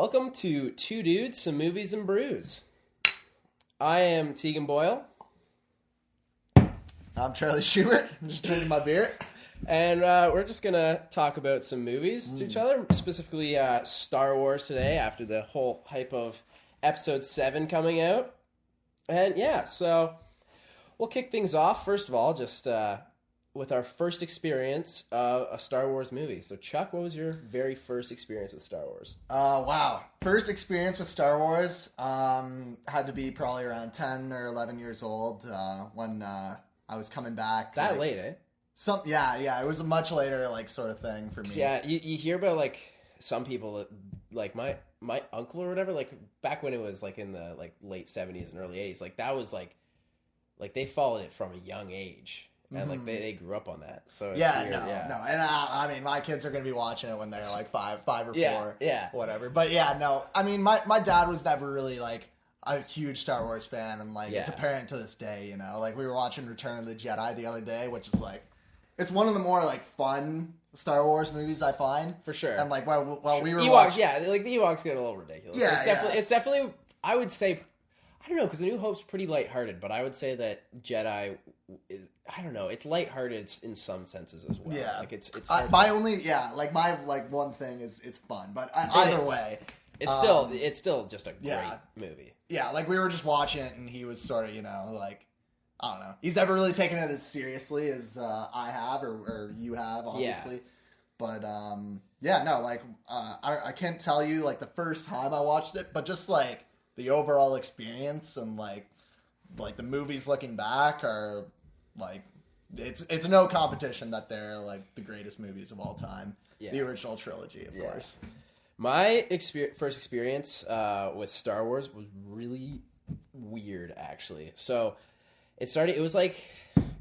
Welcome to Two Dudes, Some Movies and Brews. I am Teagan Boyle. I'm Charlie Schubert. I'm just drinking my beer. And we're just going to talk about some movies to each other, specifically Star Wars today after the whole hype of Episode 7 coming out. And yeah, so we'll kick things off, first of all, just with our first experience of a Star Wars movie. So Chuck, what was your very first experience with Star Wars? Wow. First experience with Star Wars had to be probably around 10 or 11 years old when I was coming back. That late, eh? Yeah. It was a much later sort of thing for me. Yeah, you hear about some people that my uncle or whatever, back when it was in the late 70s and early 80s, that was they followed it from a young age. And they grew up on that, so it's weird. No. And I mean, my kids are gonna be watching it when they're five or four, whatever. But yeah, no. I mean, my dad was never really a huge Star Wars fan, and it's apparent to this day. You know, we were watching Return of the Jedi the other day, which is it's one of the more fun Star Wars movies I find, for sure. And while we were Ewoks, watching, the Ewoks get a little ridiculous. Yeah, it's definitely. I would say, I don't know, because A New Hope's pretty lighthearted, but I would say that Jedi is, I don't know, it's lighthearted in some senses as well. Yeah, it's my one thing is it's fun, but either way, it's still just a great movie. Yeah, we were just watching it, and he was sort of, I don't know, he's never really taken it as seriously as I have or you have, obviously. Yeah. But I can't tell you the first time I watched it, but just the overall experience and the movies looking back are it's no competition that they're the greatest movies of all time. Yeah. The original trilogy, of course. My first experience with Star Wars was really weird, actually. So it was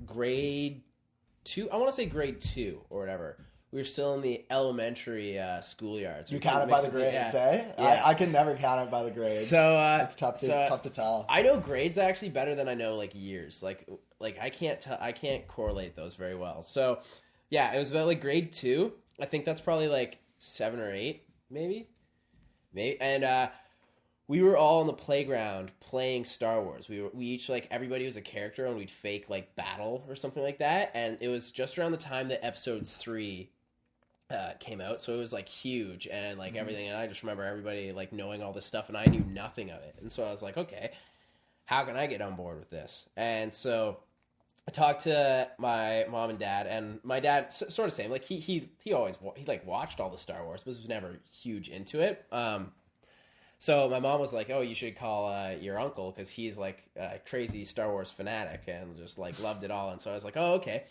grade 2. I want to say grade 2 or whatever. We were still in the elementary schoolyards. You count it by the grades, eh? Yeah. I can never count it by the grades. So it's tough to tell. I know grades actually better than I know years. I can't correlate those very well. So yeah, it was about grade 2. I think that's probably 7 or 8, maybe. And we were all on the playground playing Star Wars. We each everybody was a character, and we'd fake battle or something like that. And it was just around the time that Episode 3 came out, so it was huge and everything. And I just remember everybody knowing all this stuff, and I knew nothing of it. And so I was okay, how can I get on board with this? And so I talked to my mom and dad, and my dad sort of same. He always watched all the Star Wars, but was never huge into it. So my mom was oh, you should call your uncle, because he's a crazy Star Wars fanatic and just loved it all. And so I was oh, okay.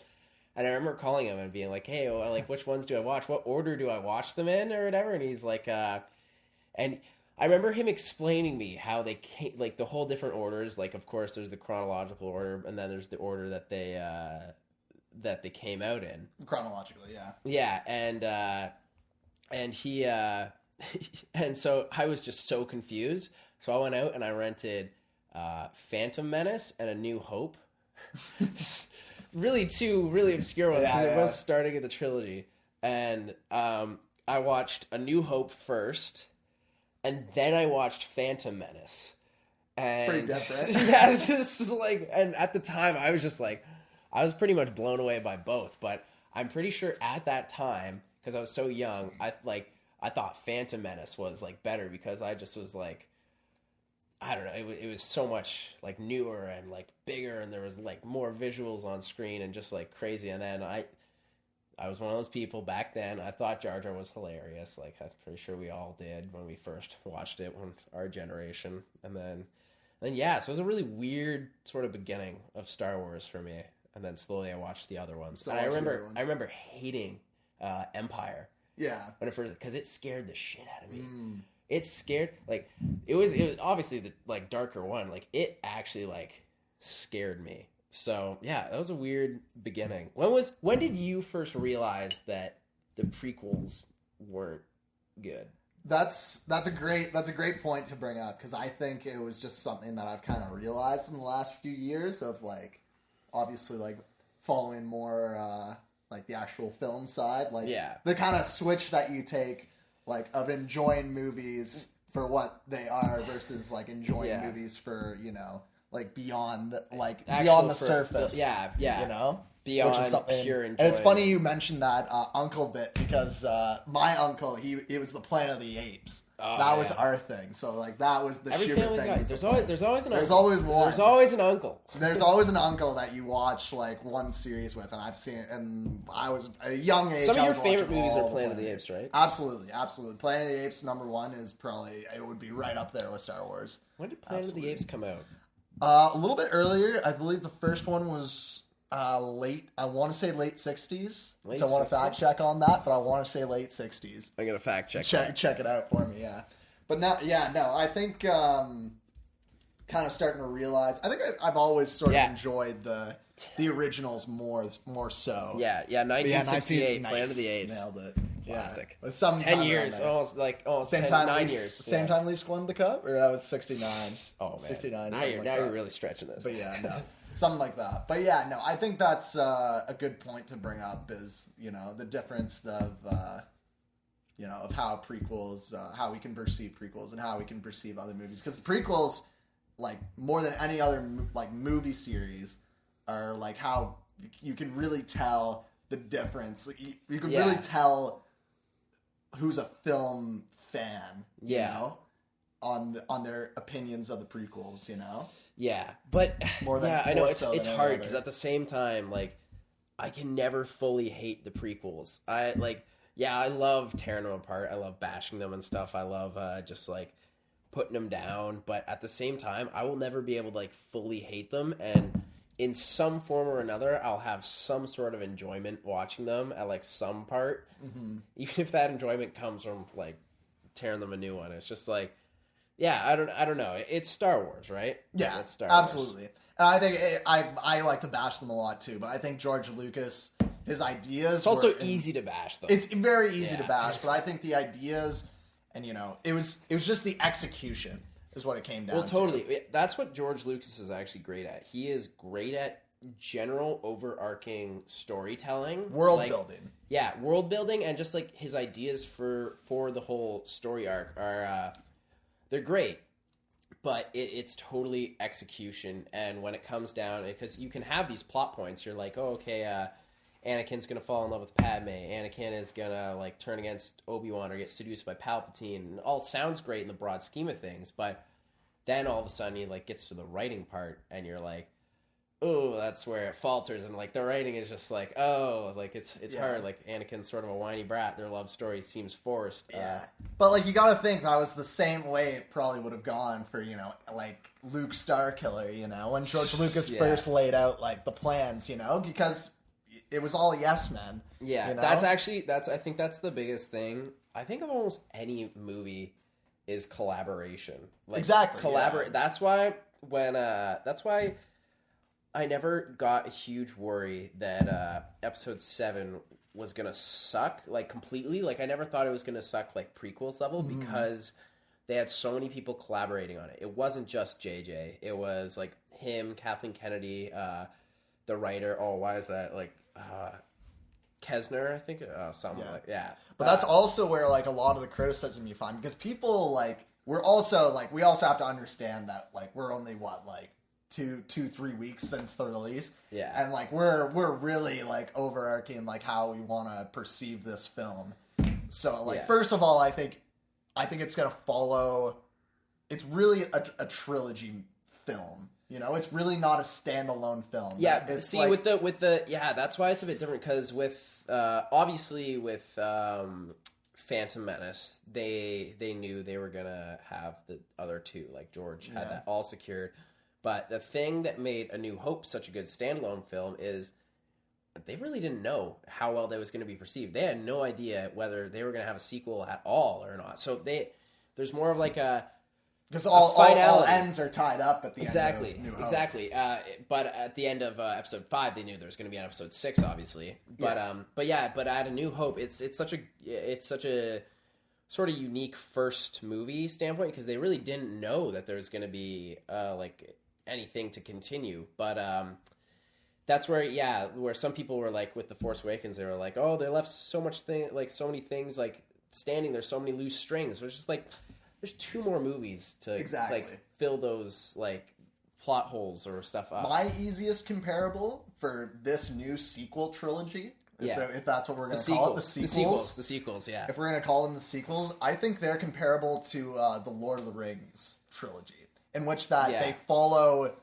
And I remember calling him and being hey, which ones do I watch? What order do I watch them in or whatever? And he's and I remember him explaining me how they came, the whole different orders. Of course, there's the chronological order, and then there's the order that they came out in. Chronologically, yeah. Yeah, and he and so I was just so confused. So I went out and I rented Phantom Menace and A New Hope. Really two really obscure ones, because they're both starting of the trilogy. And I watched A New Hope first, and then I watched Phantom Menace. And pretty different. Yeah, it's just and at the time I was just I was pretty much blown away by both. But I'm pretty sure at that time, because I was so young, I thought Phantom Menace was better, because I just was I don't know, it was so much newer and bigger, and there was more visuals on screen and just crazy. And then I was one of those people back then, I thought Jar Jar was hilarious. I'm pretty sure we all did when we first watched it, when our generation. And then yeah, so it was a really weird sort of beginning of Star Wars for me. And then slowly I watched the other ones. And I remember hating Empire. Yeah. When it first, because it scared the shit out of me. It scared, it was obviously the darker one. It actually scared me. So yeah, that was a weird beginning. When did you first realize that the prequels weren't good? That's a great point to bring up, because I think it was just something that I've kind of realized in the last few years of obviously following more the actual film side, the kind of switch that you take of enjoying movies for what they are versus like enjoying movies for, you know, like beyond the surface. You know? Beyond pure enjoyment. And it's funny you mentioned that uncle bit because my uncle, it was the Planet of the Apes. That was our thing. So like that was the Schubert thing. There's always an uncle. There's always one. There's always an uncle. There's always an uncle that you watch like one series with, and I've seen it. And I was at a young age. Some of your favorite movies are Planet of the Apes, right? Absolutely. Planet of the Apes #1 is probably, it would be right up there with Star Wars. When did Planet of the Apes come out? A little bit earlier. I believe the first one was late. I want to say late 60s. I want to fact check on that, but I want to say late 60s. I'm gonna fact check. Check it out for me. Yeah. But now, I think kind of starting to realize. I think I've always sort of enjoyed the originals more so. Yeah, 1968, Planet of the Apes. Nailed it. Classic. Yeah. Some 10 years, almost same 10, time 9 Leafs, years. Same time Leafs won the cup, or that was 69. Oh man, 69. Now you're really stretching this. But something like that. But yeah, no, I think that's a good point to bring up. Is, you know, the difference of you know, of how prequels, how we can perceive prequels and how we can perceive other movies. Because prequels, like more than any other like movie series, are like how you can really tell the difference. Like, you can really tell who's a film fan, you know, on their opinions of the prequels, you know. Yeah, but I know it's hard because at the same time, like, I can never fully hate the prequels. I love tearing them apart. I love bashing them and stuff. I love just like putting them down. But at the same time, I will never be able to like fully hate them. And in some form or another, I'll have some sort of enjoyment watching them at like some part. Mm-hmm. Even if that enjoyment comes from like tearing them a new one. It's just like, I don't know. It's Star Wars, right? Yeah, it's Star Wars. Absolutely. And I think I like to bash them a lot too. But I think George Lucas, his ideas. It's also easy to bash them. It's very easy to bash, but I think the ideas, and you know, it was just the execution is what it came down to. Well, totally. That's what George Lucas is actually great at. He is great at general overarching storytelling, world building. Yeah, world building, and just like his ideas for the whole story arc are they're great. But it's totally execution, and when it comes down, because you can have these plot points, you're like, oh, okay, Anakin's gonna fall in love with Padme. Anakin is gonna like turn against Obi-Wan or get seduced by Palpatine. It all sounds great in the broad scheme of things, but then all of a sudden you like gets to the writing part, and you're like, oh, that's where it falters, and like the writing is just like, oh, like it's hard. Like Anakin's sort of a whiny brat. Their love story seems forced. Yeah, but like you got to think that was the same way it probably would have gone for, you know, like Luke Starkiller. You know, when George Lucas first laid out like the plans. You know, because it was all yes men. Yeah, you know? I think that's the biggest thing. I think of almost any movie is collaboration. Like, exactly. Yeah. That's why I never got a huge worry that Episode 7 was gonna suck like completely. Like I never thought it was gonna suck like prequels level because they had so many people collaborating on it. It wasn't just JJ. It was like him, Kathleen Kennedy, the writer. Oh, why is that? Like Kesner, I think. Something like But that's also where like a lot of the criticism you find, because people like we also have to understand that like we're only like 2-3 weeks since the release. Yeah. And like we're really like overarching like how we want to perceive this film. So like first of all, I think it's going to follow, it's really a trilogy film. You know, it's really not a standalone film. Yeah, it's see, like, with the that's why it's a bit different, because with obviously with Phantom Menace, they knew they were gonna have the other two, like George had that all secured. But the thing that made A New Hope such a good standalone film is they really didn't know how well that was going to be perceived. They had no idea whether they were going to have a sequel at all or not. So there's more of like a because all ends are tied up at the end of New Hope. Exactly. But at the end of Episode 5, they knew there was going to be an Episode 6, obviously. But but at A New Hope, it's such a sort of unique first movie standpoint, because they really didn't know that there was going to be like anything to continue. But that's where some people were like, with The Force Awakens, they were like, oh, they left so many things like standing. There's so many loose strings. Which is like, there's 2 more movies to exactly like fill those like plot holes or stuff up. My easiest comparable for this new sequel trilogy, if that's what we're going to call it, the sequels, yeah. If we're going to call them the sequels, I think they're comparable to the Lord of the Rings trilogy, in which they follow,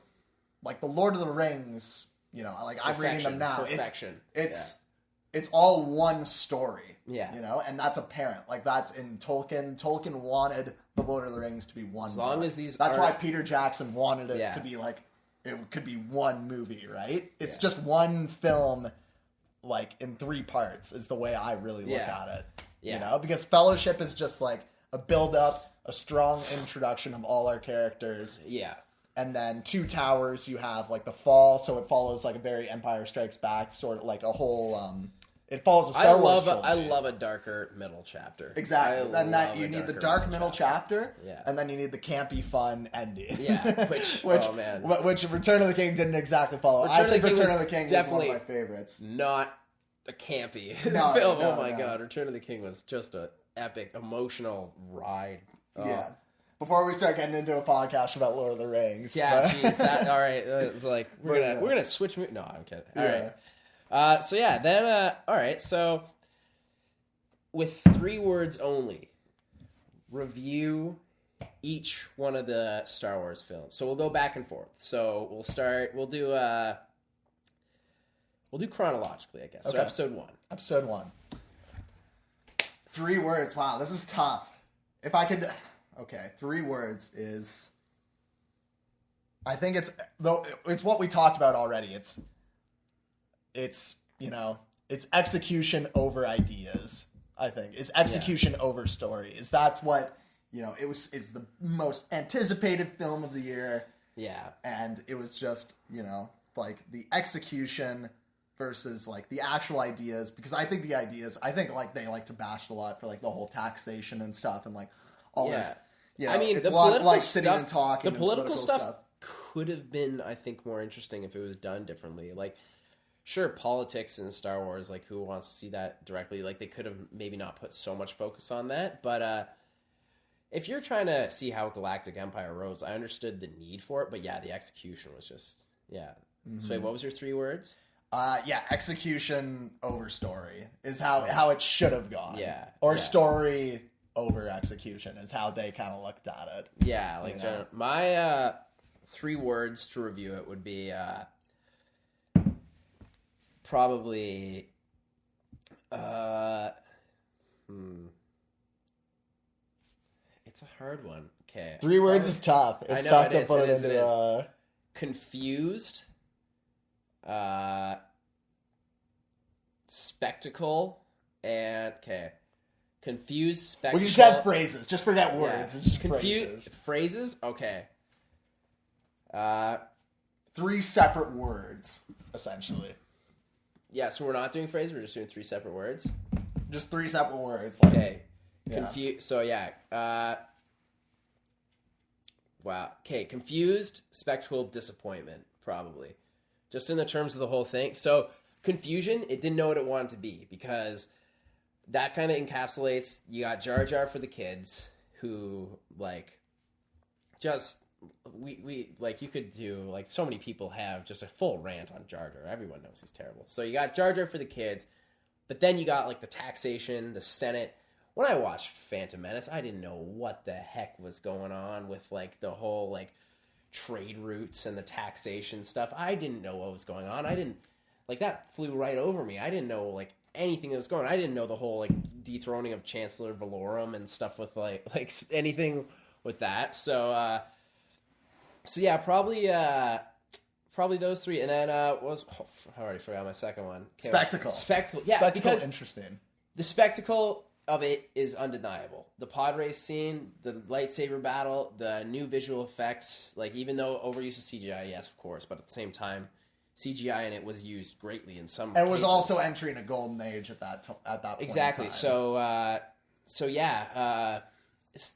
like, the Lord of the Rings, you know, like, I'm reading them now. It's all one story, you know, and that's apparent. Like, that's in Tolkien. Tolkien wanted the Lord of the Rings to be one. As long as these, that's why Peter Jackson wanted it to be like it could be one movie, right? It's just one film, like in 3 parts, is the way I really look at it. You know, because Fellowship is just like a build up, a strong introduction of all our characters. Yeah. And then 2 Towers, you have like the fall, so it follows like a very Empire Strikes Back, sort of like a whole. It follows a Star Wars trilogy. I love a darker middle chapter. Exactly. Then that you need the dark middle chapter, and then you need the campy, fun ending. Yeah. Which oh man. Which Return of the King didn't exactly follow. I think Return of the King was one of my favorites. Not a campy film. Oh my god, Return of the King was just an epic, emotional ride. Oh. Yeah. Before we start getting into a podcast about Lord of the Rings. Yeah, jeez. All right. It's like we're gonna switch. No, I'm kidding. All right. All right, so with 3 words only, review each one of the Star Wars films. So we'll go back and forth. So we'll do chronologically, I guess. Okay. So episode 1. Episode 1. 3 words. Wow, this is tough. If I could, okay, 3 words is, I think it's what we talked about already. It's, you know, it's execution over ideas, I think. It's execution over stories. That's what, you know, it's the most anticipated film of the year. Yeah. And it was just, you know, like the execution versus like the actual ideas, because I think like they like to bash a lot for like the whole taxation and stuff and like all this, you know, I mean, it's a lot like sitting and talking. The political stuff could have been, I think, more interesting if it was done differently. Like, sure, politics in Star Wars, like, who wants to see that directly? Like, they could have maybe not put so much focus on that. But if you're trying to see how Galactic Empire rose, I understood the need for it. But yeah, the execution was just, Mm-hmm. So wait, what was your 3 words? Execution over story is how it should have gone. Yeah. Or story over execution is how they kind of looked at it. Yeah, like, my 3 words to review it would be... probably, it's a hard one. Okay. 3 words is tough. It's tough to put it into confused, spectacle, and confused, spectacle. We just have phrases. Just forget words. It's just phrases. Okay. 3 separate words, essentially. Yeah, so we're not doing phrases, we're just doing 3 separate words? Just 3 separate words. Like, okay. So, wow. Okay, confused, spectacle, disappointment, probably. Just in the terms of the whole thing. So, confusion, it didn't know what it wanted to be, because that kind of encapsulates, you got Jar Jar for the kids, who, like, just... We like, you could do, like, so many people have just a full rant on Jar Jar. Everyone knows he's terrible. So you got Jar Jar for the kids, but then you got, like, the taxation, the Senate. When I watched Phantom Menace, I didn't know what the heck was going on with, like, the whole, like, trade routes and the taxation stuff. I didn't know what was going on. That flew right over me. I didn't know, like, anything that was going on. I didn't know the whole, like, dethroning of Chancellor Valorum and stuff with, like anything with that. So yeah, probably those 3, and then I already forgot my second one. Spectacle. Yeah, spectacle, because interesting. The spectacle of it is undeniable. The pod race scene, the lightsaber battle, the new visual effects. Like, even though overuse of CGI, yes, of course, but at the same time, CGI in it was used greatly in some cases. And it was also entering a golden age at that point. Exactly. In time. So yeah.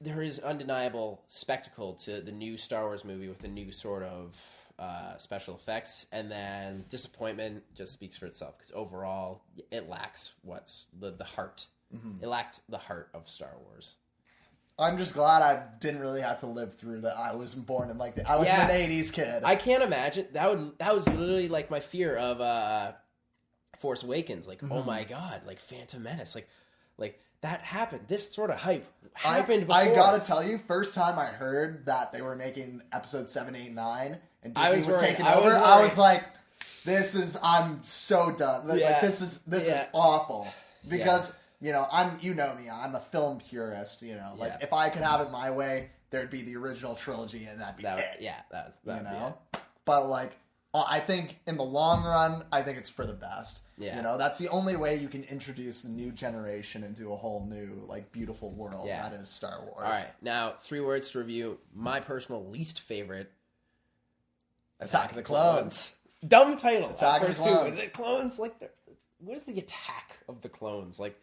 There is undeniable spectacle to the new Star Wars movie with the new sort of special effects, and then disappointment just speaks for itself, because overall it lacks what's the heart. Mm-hmm. It lacked the heart of Star Wars. I'm just glad I didn't really have to live through that. I wasn't born in like I was an '80s kid. I can't imagine that was literally like my fear of Force Awakens. Like, oh my god, like Phantom Menace, like that happened. This sort of hype happened before. I gotta tell you, first time I heard that they were making episode 7, 8, 9, and Disney was taking over, I was like, I'm so done. Like this is awful because. You know, you know me, I'm a film purist, you know. Like, if I could have it my way, there'd be the original trilogy, and that'd be it. Yeah, that'd you know? be it. But, like, I think in the long run, I think it's for the best. Yeah. You know, that's the only way you can introduce the new generation into a whole new, like, beautiful world. Yeah. That is Star Wars. All right, now, 3 words to review. My personal least favorite. Attack of the Clones. Dumb title. Attack of the Clones. Is it clones? Like, what is the attack of the clones? Like,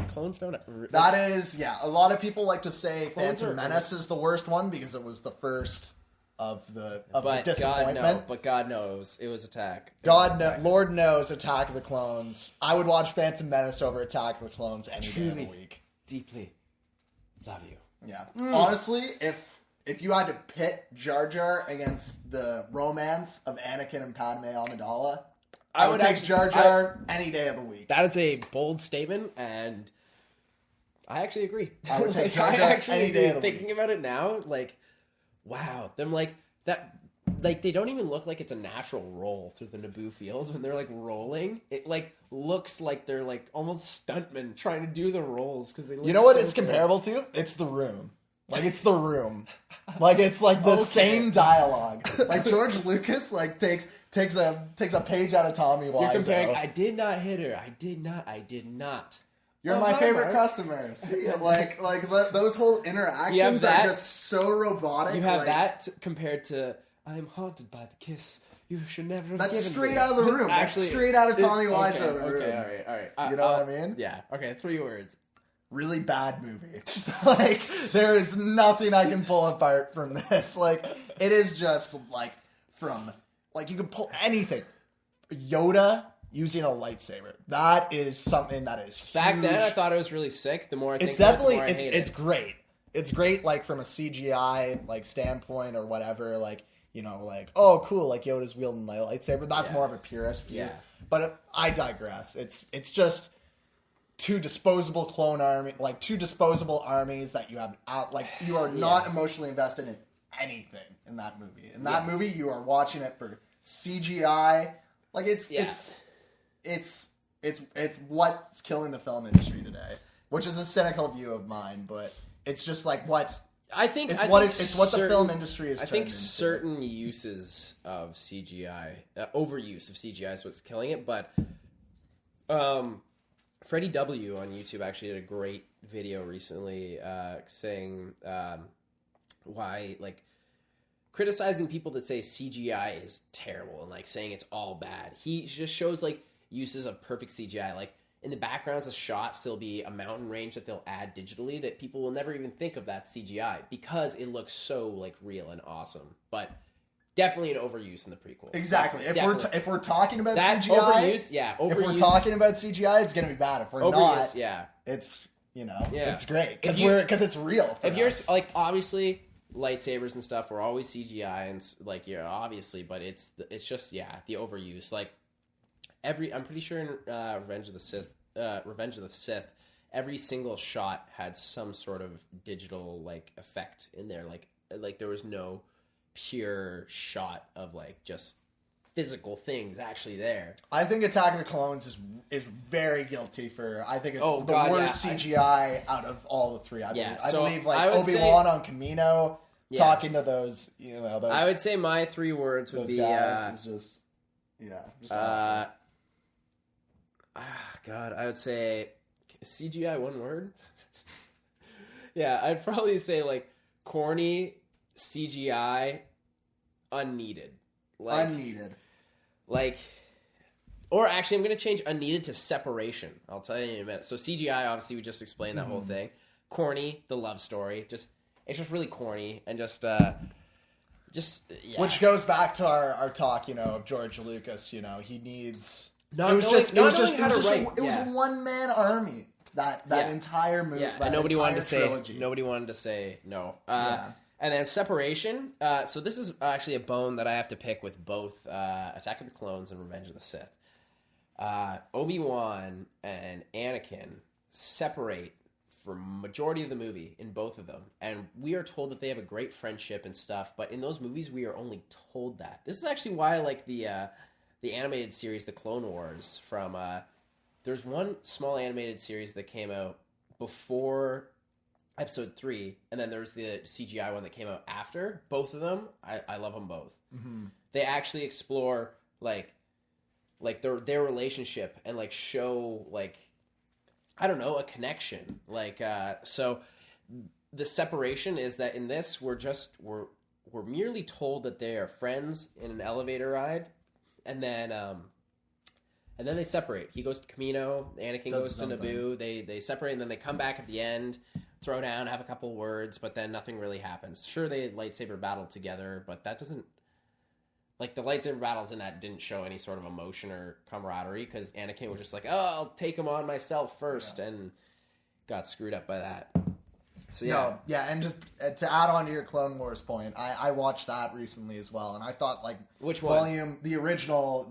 clones don't... That is, a lot of people like to say Phantom Menace is the worst one because it was the first of the disappointment. But God knows it was Attack. Lord knows Attack of the Clones. I would watch Phantom Menace over Attack of the Clones any day of the week. Deeply love you. Yeah. Honestly, if you had to pit Jar Jar against the romance of Anakin and Padme Amidala, I would take Jar Jar any day of the week. That is a bold statement, and I actually agree. I would take Jar Jar any day of the week. Thinking about it now, like, wow, them like that, like they don't even look like it's a natural roll through the Naboo fields when they're like rolling. It like looks like they're like almost stuntmen trying to do the rolls because they. Look you know what so it's comparable to? It's The Room. Like it's The Room. Like it's like the same dialogue. Like George Lucas like takes a page out of Tommy Wiseau. You're comparing. I did not hit her. I did not. You're my favorite customers. like those whole interactions are just so robotic. You have that compared to I am haunted by the kiss. You should never have That's straight out of The Room. Actually, that's straight out of Tommy Wiseau. The Room. Okay, all right. You know what I mean? Yeah. Okay, 3 words. Really bad movie. Like there is nothing I can pull apart from this. Like it is just like from like you can pull anything. Yoda using a lightsaber. That is something that is huge. Back then I thought it was really sick. The more I think it's definitely about it, the more I hate it's great. It's great like from a CGI like standpoint or whatever, like you know, like oh cool, like Yoda's wielding a lightsaber. That's more of a purist view. Yeah. But I digress. It's just two disposable armies that you have out. Like you are not emotionally invested in anything in that movie. In that movie, you are watching it for CGI. Like it's what's killing the film industry today, which is a cynical view of mine, but it's just like what I think. It's what the film industry is. I think certain uses of CGI, overuse of CGI, is what's killing it, but. Freddie W on YouTube actually did a great video recently saying why, like, criticizing people that say CGI is terrible and, like, saying it's all bad. He just shows, like, uses of perfect CGI. Like, in the backgrounds of shots, there'll be a mountain range that they'll add digitally that people will never even think of that CGI because it looks so, like, real and awesome. But... definitely an overuse in the prequel. Exactly. If we're talking about that CGI, overuse. If we're talking about CGI, it's gonna be bad. If we're not, it's it's great because it's real. If you're like obviously lightsabers and stuff were always CGI and like obviously, but it's just the overuse. Like I'm pretty sure in Revenge of the Sith, every single shot had some sort of digital like effect in there. Like there was no pure shot of like just physical things actually there. I think Attack of the Clones is very guilty for. I think it's worst CGI out of all the three. I believe like Obi-Wan on Camino talking to those. You know, those, I would say my 3 words would be. Guys is God, I would say CGI 1 word. I'd probably say like corny. CGI unneeded. Like, or actually I'm going to change unneeded to separation. I'll tell you in a minute. So CGI, obviously we just explained that whole thing. Corny, the love story. It's just really corny and just Which goes back to our talk, of George Lucas, he needs... It was a one-man army. That entire movie. Yeah, and nobody wanted to say no. And then separation. So this is actually a bone that I have to pick with both Attack of the Clones and Revenge of the Sith. Obi-Wan and Anakin separate for majority of the movie in both of them, and we are told that they have a great friendship and stuff, but in those movies we are only told that. This is actually why I like the animated series The Clone Wars from there's one small animated series that came out before episode 3, and then there's the CGI one that came out after. Both of them, I love them both. Mm-hmm. They actually explore like their relationship and like show like, I don't know, a connection. Like so the separation is that in this we're merely told that they are friends in an elevator ride, and then they separate. He goes to Camino, Anakin goes to Naboo. They separate, and then they come back at the end, throw down, have a couple words, but then nothing really happens. Sure, they lightsaber battle together, but that doesn't... Like, the lightsaber battles in that didn't show any sort of emotion or camaraderie, because Anakin was just like, oh, I'll take him on myself first, and got screwed up by that. So, yeah. No, yeah, and just to add on to your Clone Wars point, I watched that recently as well, and I thought, like... Which one? The original,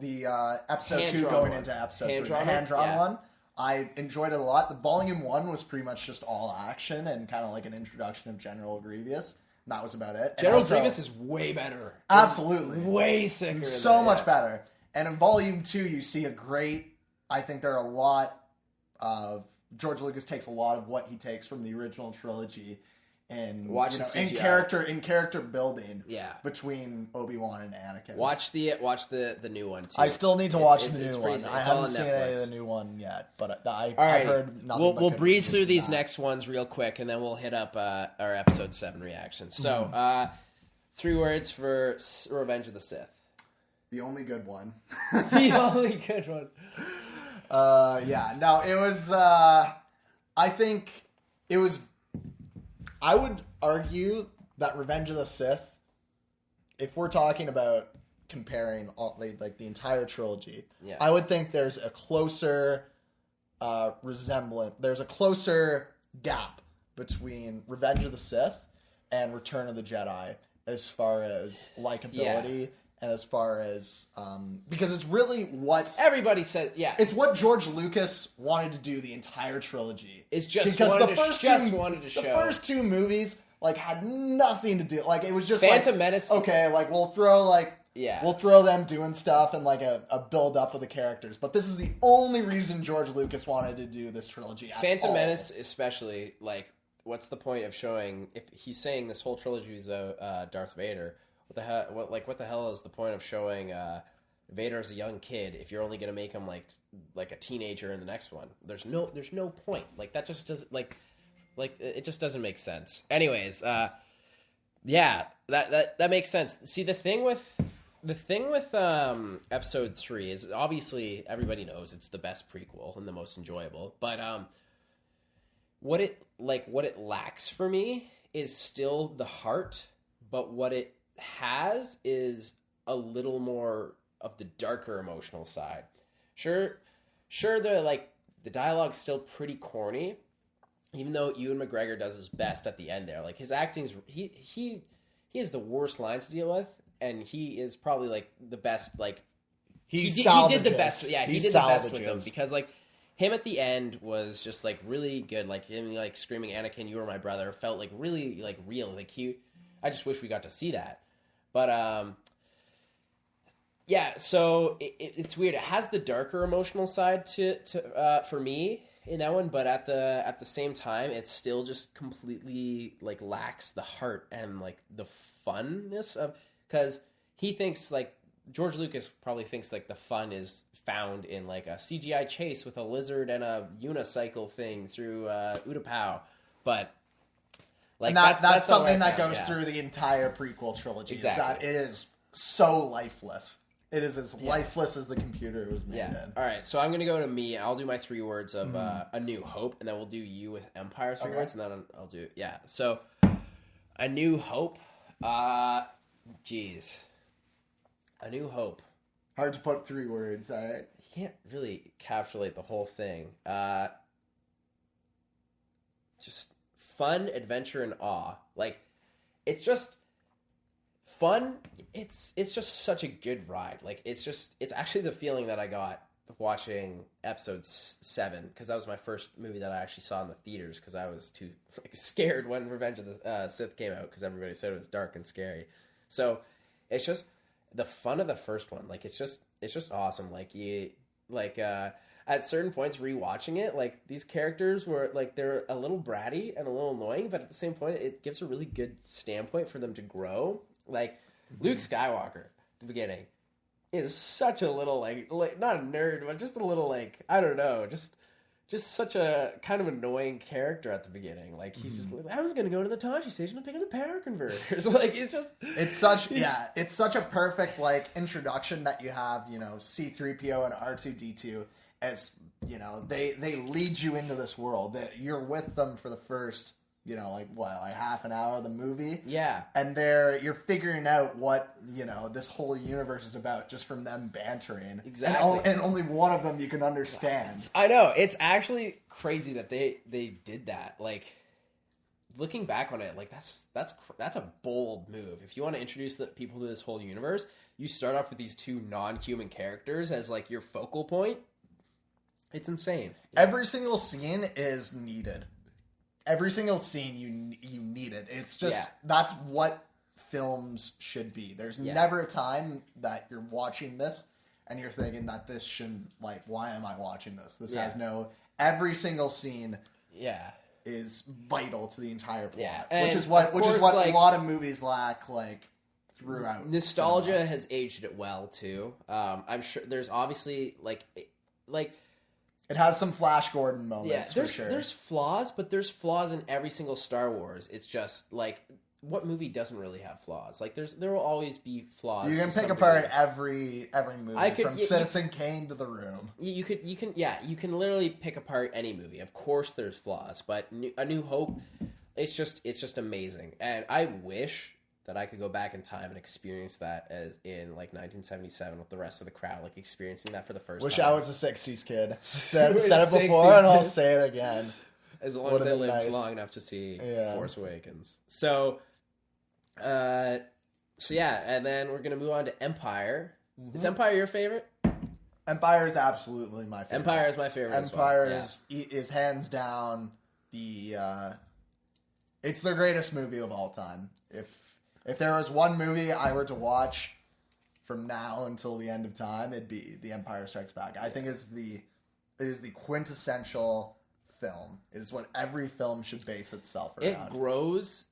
episode hand 2 going into episode 3. The hand-drawn one. I enjoyed it a lot. The volume 1 was pretty much just all action and kind of like an introduction of General Grievous. That was about it. General Grievous is way better. Absolutely. Way sicker. So much better. And in volume 2, you see I think there are a lot of... George Lucas takes a lot of what he takes from the original trilogy and in character building between Obi-Wan and Anakin. Watch the new one too. I still need to watch the new one. I haven't seen any of the new one yet, but I've heard nothing. We'll breeze through these next ones real quick, and then we'll hit up our episode 7 reaction. So, 3 words for Revenge of the Sith. The only good one. The only good one. No, it was, I think it was, I would argue that Revenge of the Sith, if we're talking about comparing like the entire trilogy, I would think there's a closer, there's a closer gap between Revenge of the Sith and Return of the Jedi as far as likability. And as far as, because it's really what... Everybody says, It's what George Lucas wanted to do the entire trilogy. It's just because wanted to show. The first 2 movies, like, had nothing to do... Like, it was just Phantom Menace... Okay, like, we'll throw them doing stuff and, like, a build-up of the characters. But this is the only reason George Lucas wanted to do this trilogy at Phantom all. Menace, especially, like, what's the point of showing... If he's saying this whole trilogy is Darth Vader... What the hell is the point of showing Vader as a young kid if you're only going to make him like a teenager in the next one? There's no point. Like, that just doesn't it just doesn't make sense. Anyways, that makes sense. See, the thing with episode 3 is obviously everybody knows it's the best prequel and the most enjoyable, but what it lacks for me is still the heart, but what it has is a little more of the darker emotional side. Sure, the dialogue's still pretty corny, even though Ewan McGregor does his best at the end there. Like, his acting's he has the worst lines to deal with, and he is probably like the best. Like, he did the best. Yeah, he did the best with them, because like him at the end was just like really good. Like, him like screaming, "Anakin, you were my brother," felt like really like real. Like, I just wish we got to see that. But, so it's weird. It has the darker emotional side for me in that one, but at the same time, it still just completely, like, lacks the heart and, like, the funness of... Because he thinks, like, George Lucas probably thinks, like, the fun is found in, like, a CGI chase with a lizard and a unicycle thing through Utapau, but... Like, and that's something that goes through the entire prequel trilogy. Exactly. Is that it is so lifeless. It is as lifeless as the computer it was made in. All right, so I'm going to go to me. I'll do my 3 words of A New Hope, and then we'll do you with Empire 3 words, and then I'll do... Yeah, so A New Hope. A New Hope. Hard to put 3 words, all right? You can't really encapsulate the whole thing. just fun, adventure, and awe. Like, it's just fun. It's just such a good ride. Like, it's actually the feeling that I got watching episode 7, because that was my first movie that I actually saw in the theaters, because I was too scared when Revenge of the Sith came out, because everybody said it was dark and scary. So it's just the fun of the first one. Like, it's just awesome. Like at certain points rewatching it, like, these characters were like, they're a little bratty and a little annoying, but at the same point it gives a really good standpoint for them to grow. Like, Luke Skywalker at the beginning is such a little like not a nerd, but just a little, like, I don't know, just such a kind of annoying character at the beginning. Like, he's just like, I was gonna go to the Tashi station and pick up the power converters. Like, it's such a perfect, like, introduction that you have, you know, C-3PO and R2-D2 as, you know, they lead you into this world, that you're with them for the first, you know, like half an hour of the movie. Yeah. And you're figuring out what, you know, this whole universe is about just from them bantering. Exactly. And only one of them you can understand. I know. It's actually crazy that they did that. Like, looking back on it, like, that's a bold move. If you want to introduce the people to this whole universe, you start off with these two non-human characters as, like, your focal point. It's insane. Yeah. Every single scene is needed. Every single scene you need it. It's just, that's what films should be. There's never a time that you're watching this and you're thinking that this shouldn't, like, why am I watching this? This has every single scene is vital to the entire plot. Which is what like, a lot of movies lack, like, throughout. Nostalgia has aged it well too. I'm sure there's obviously like it has some Flash Gordon moments, for sure. There's flaws, but there's flaws in every single Star Wars. It's just, like, what movie doesn't really have flaws? Like, there will always be flaws. You can pick apart every movie, from Citizen Kane to The Room. You can literally pick apart any movie. Of course there's flaws, but A New Hope, it's just amazing. And I wish that I could go back in time and experience that as in, like, 1977 with the rest of the crowd, like, experiencing that for the first time. Wish I was a 60s kid. Said it before and I'll say it again. As long as I lived long enough to see Force Awakens. So yeah, and then we're going to move on to Empire. Mm-hmm. Is Empire your favorite? Empire is absolutely my favorite. Empire is my favorite Empire is hands down it's the greatest movie of all time. If there was one movie I were to watch from now until the end of time, it'd be The Empire Strikes Back. I think it is the quintessential film. It is what every film should base itself around. It grows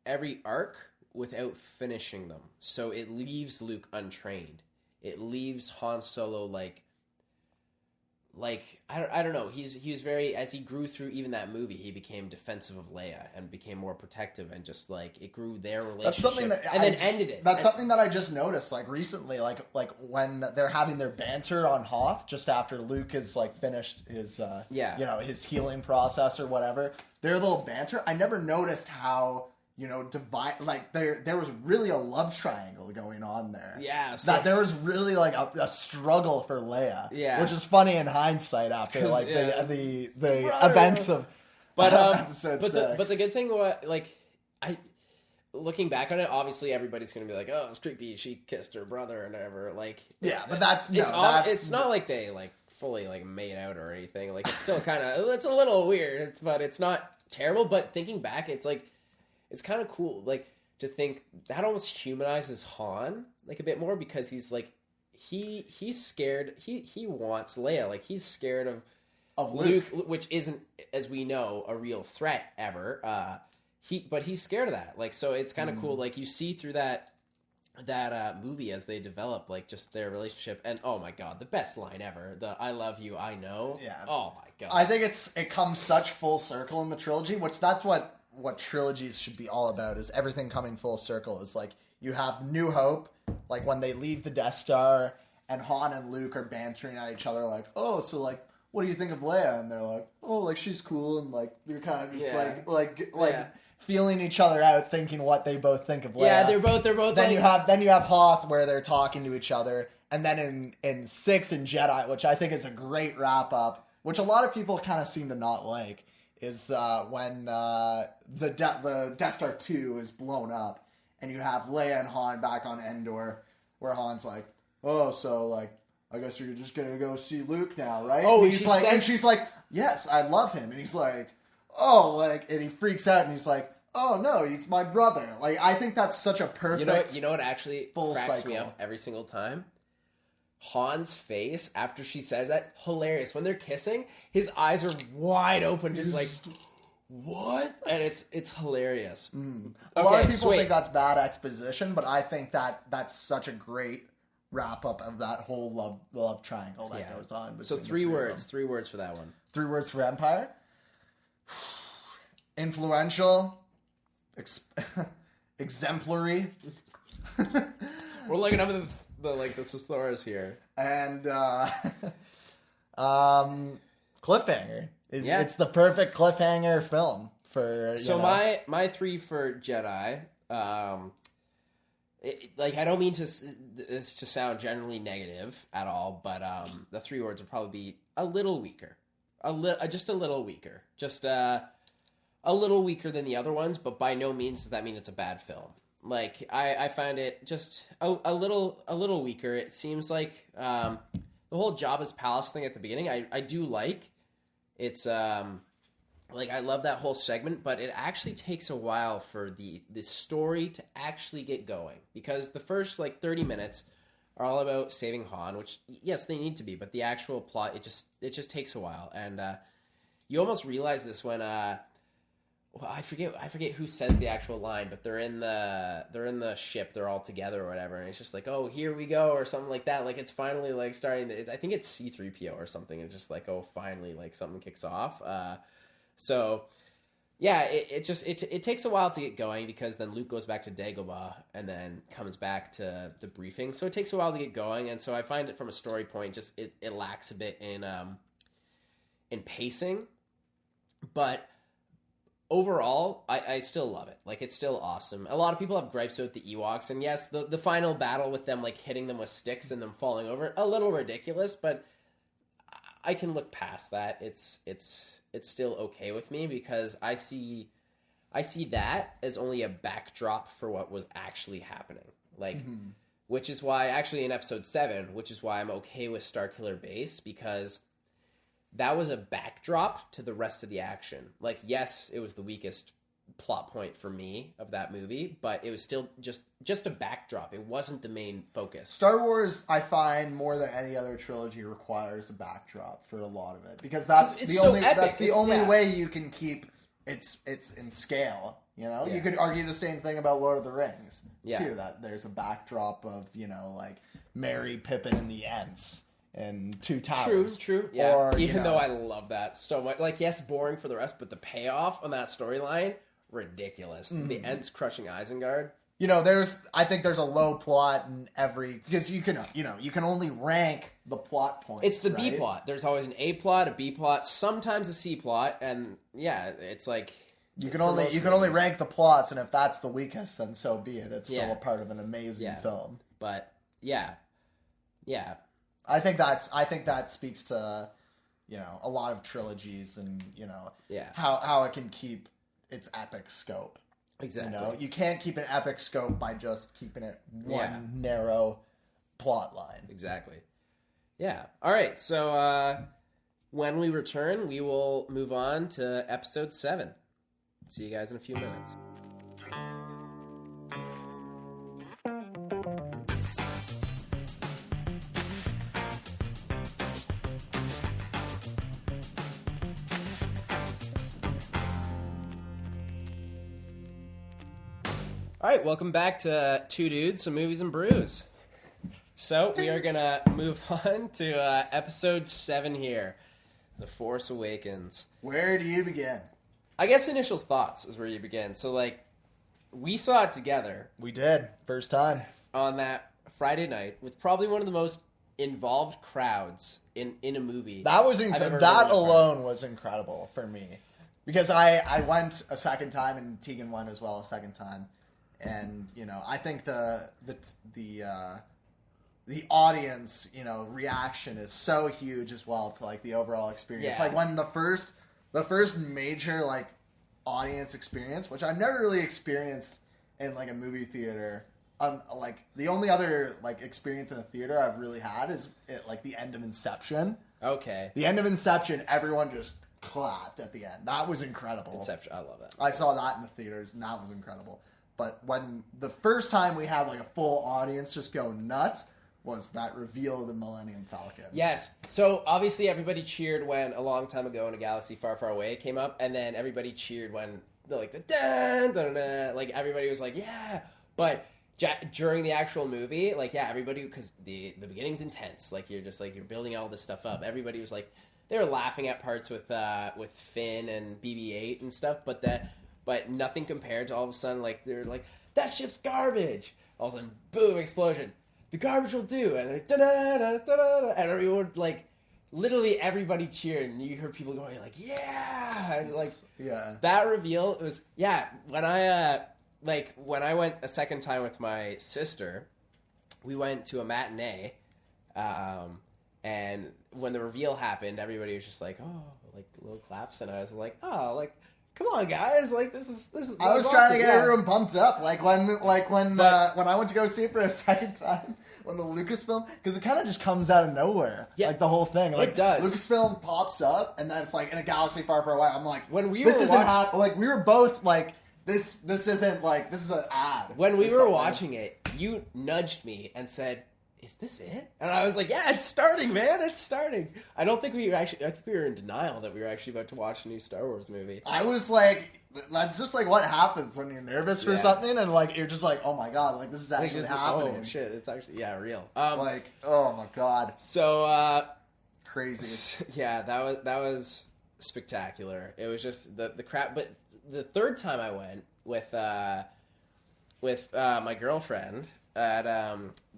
every arc without finishing them. So it leaves Luke untrained. It leaves Han Solo I don't know. He was very, as he grew through even that movie, he became defensive of Leia and became more protective, and just, like, it grew their relationship. That's something that ended it. That's something that I just noticed, like, recently, like when they're having their banter on Hoth just after Luke has, like, finished his his healing process or whatever. Their little banter, I never noticed how, you know, like, there was really a love triangle going on there. Yeah. So, that there was really, like, a struggle for Leia. Yeah. Which is funny in hindsight after, like, the events of episode 6. But the good thing was, like, looking back on it, obviously everybody's going to be like, oh, it's creepy, she kissed her brother and whatever. Like, yeah, but it's not like they, like, fully, like, made out or anything. Like, it's still kind of, it's a little weird, but it's not terrible. But thinking back, it's like, it's kind of cool, like, to think that almost humanizes Han, like, a bit more, because he's, like, he's scared, he wants Leia, like, he's scared of Luke, which isn't, as we know, a real threat ever, but he's scared of that, like, so it's kind of cool, like, you see through that movie as they develop, like, just their relationship. And oh my god, the best line ever, the I love you, I know. Yeah. Oh my god. I think it comes such full circle in the trilogy, which that's what trilogies should be all about, is everything coming full circle. Is like, you have New Hope, like, when they leave the Death Star and Han and Luke are bantering at each other, like, oh, so, like, what do you think of Leia? And they're like, oh, like, she's cool, and, like, you're kind of just feeling each other out, thinking what they both think of Leia. Yeah, they're both. Then like... you have Hoth, where they're talking to each other, and then in 6 in Jedi, which I think is a great wrap up, which a lot of people kind of seem to not like, is when the Death Star 2 is blown up, and you have Leia and Han back on Endor, where Han's like, "Oh, so like, I guess you're just gonna go see Luke now, right?" Oh, and she's like, "Yes, I love him," and he's like, "Oh," like, and he freaks out, and he's like, "Oh no, he's my brother." Like, I think that's such a perfect. You know what actually cracks me up every single time? Han's face after she says that, hilarious. When they're kissing, his eyes are wide open, just like, what? And it's hilarious. A lot of people think that's bad exposition, but I think that's such a great wrap up of that whole love triangle that goes on. So 3 words for that one. 3 words for Empire. Influential, exemplary. We're looking up at the thesaurus here, and cliffhanger. It's the perfect cliffhanger film for. My 3 for Jedi. I don't mean to sound generally negative at all, but the 3 words would probably be a little weaker, just a little weaker, a little weaker than the other ones, but by no means does that mean it's a bad film. Like, I find it just a little weaker. It seems like the whole Jabba's palace thing at the beginning, I do like. It's like, I love that whole segment, but it actually takes a while for the story to actually get going, because the first 30 minutes are all about saving Han, which yes, they need to be, but the actual plot, it just takes a while, and you almost realize this when well, I forget who says the actual line, but they're in the ship, they're all together or whatever, and it's just like, oh, here we go, or something like that. Like, it's finally starting. I think it's C-3PO or something. It's just like, oh, finally, something kicks off. So yeah, it takes a while to get going, because then Luke goes back to Dagobah and then comes back to the briefing. So it takes a while to get going, and so I find it from a story point, just it lacks a bit in pacing, but overall, I still love it. Like, it's still awesome. A lot of people have gripes with the Ewoks, and yes, the final battle with them, hitting them with sticks and them falling over, a little ridiculous, but I can look past that. It's still okay with me, because I see that as only a backdrop for what was actually happening. Which is why, actually, in episode 7, which is why I'm okay with Starkiller Base, because that was a backdrop to the rest of the action. Yes, it was the weakest plot point for me of that movie, but it was still just a backdrop. It wasn't the main focus. Star Wars, I find, more than any other trilogy, requires a backdrop for a lot of it, because that's the only way you can keep it's in scale. You know, you could argue the same thing about Lord of the Rings too. That there's a backdrop of Merry, Pippin, and the Ents. And 2 Towers. True. Yeah. Or, even though I love that so much. Yes, boring for the rest, but the payoff on that storyline, ridiculous. Mm-hmm. The Ents crushing Isengard. I think there's a low plot in every, because you can only rank the plot points. It's the B plot. There's always an A plot, a B plot, sometimes a C plot, and yeah, it's like you can only rank the plots, and if that's the weakest, then so be it. It's still a part of an amazing film. But yeah. I think that speaks to, a lot of trilogies and, how it can keep its epic scope. Exactly. You can't keep an epic scope by just keeping it one narrow plot line. Exactly. Yeah. All right. So when we return, we will move on to episode 7. See you guys in a few minutes. All right, welcome back to Two Dudes, Some Movies and Brews. So we are going to move on to episode 7 here, The Force Awakens. Where do you begin? I guess initial thoughts is where you begin. So, we saw it together. We did. First time. On that Friday night with probably one of the most involved crowds in a movie. That was that alone was incredible for me. Because I went a second time, and Teagan went as well a second time. And, I think the audience, reaction is so huge as well to, the overall experience. Yeah. When the first the first major like audience experience, which I've never really experienced in like a movie theater. Like the only other like experience in a theater I've really had is at like the end of Inception. Okay. The end of Inception, everyone just clapped at the end. That was incredible. Inception, I love that. I saw that in the theaters, and that was incredible. But when the first time we had like a full audience just go nuts was that reveal of the Millennium Falcon. Yes. So obviously everybody cheered when A Long Time Ago in a Galaxy Far, Far Away came up, and then everybody cheered when the dun, dun, dun, like everybody was like, yeah. But during the actual movie, like, yeah, everybody, because the beginning's intense. Like, you're just like, you're building all this stuff up. Everybody was like, they were laughing at parts with Finn and BB-8 and stuff, but nothing compared to all of a sudden, like, they're like, that ship's garbage. All of a sudden, boom, explosion. The garbage will do. And they're da-da-da-da-da-da. And everyone, like, literally everybody cheered. And you heard people going, like, yeah. And, like, yeah. That reveal, it was, yeah, when I went a second time with my sister, we went to a matinee, and when the reveal happened, everybody was just like, oh, like, little claps. And I was like, oh, like, come on, guys! Like this is. I was trying to get everyone pumped up, when I went to go see it for a second time, when the Lucasfilm, because it kind of just comes out of nowhere, like the whole thing. Like, it does. Lucasfilm pops up, and then it's like in a galaxy far, far away. I'm like, when we this were isn't happening. Like we were both like, this isn't like this is an ad. When we were watching it, you nudged me and said, is this it? And I was like, yeah, it's starting, man. It's starting. I think we were in denial that we were actually about to watch a new Star Wars movie. I was like, that's just like what happens when you're nervous for something and like, you're just like, oh my God, like this is actually happening. Oh shit, it's actually, real. Like, oh my God. So, crazy. Yeah, that was spectacular. It was just the crap. But the third time I went with my girlfriend, at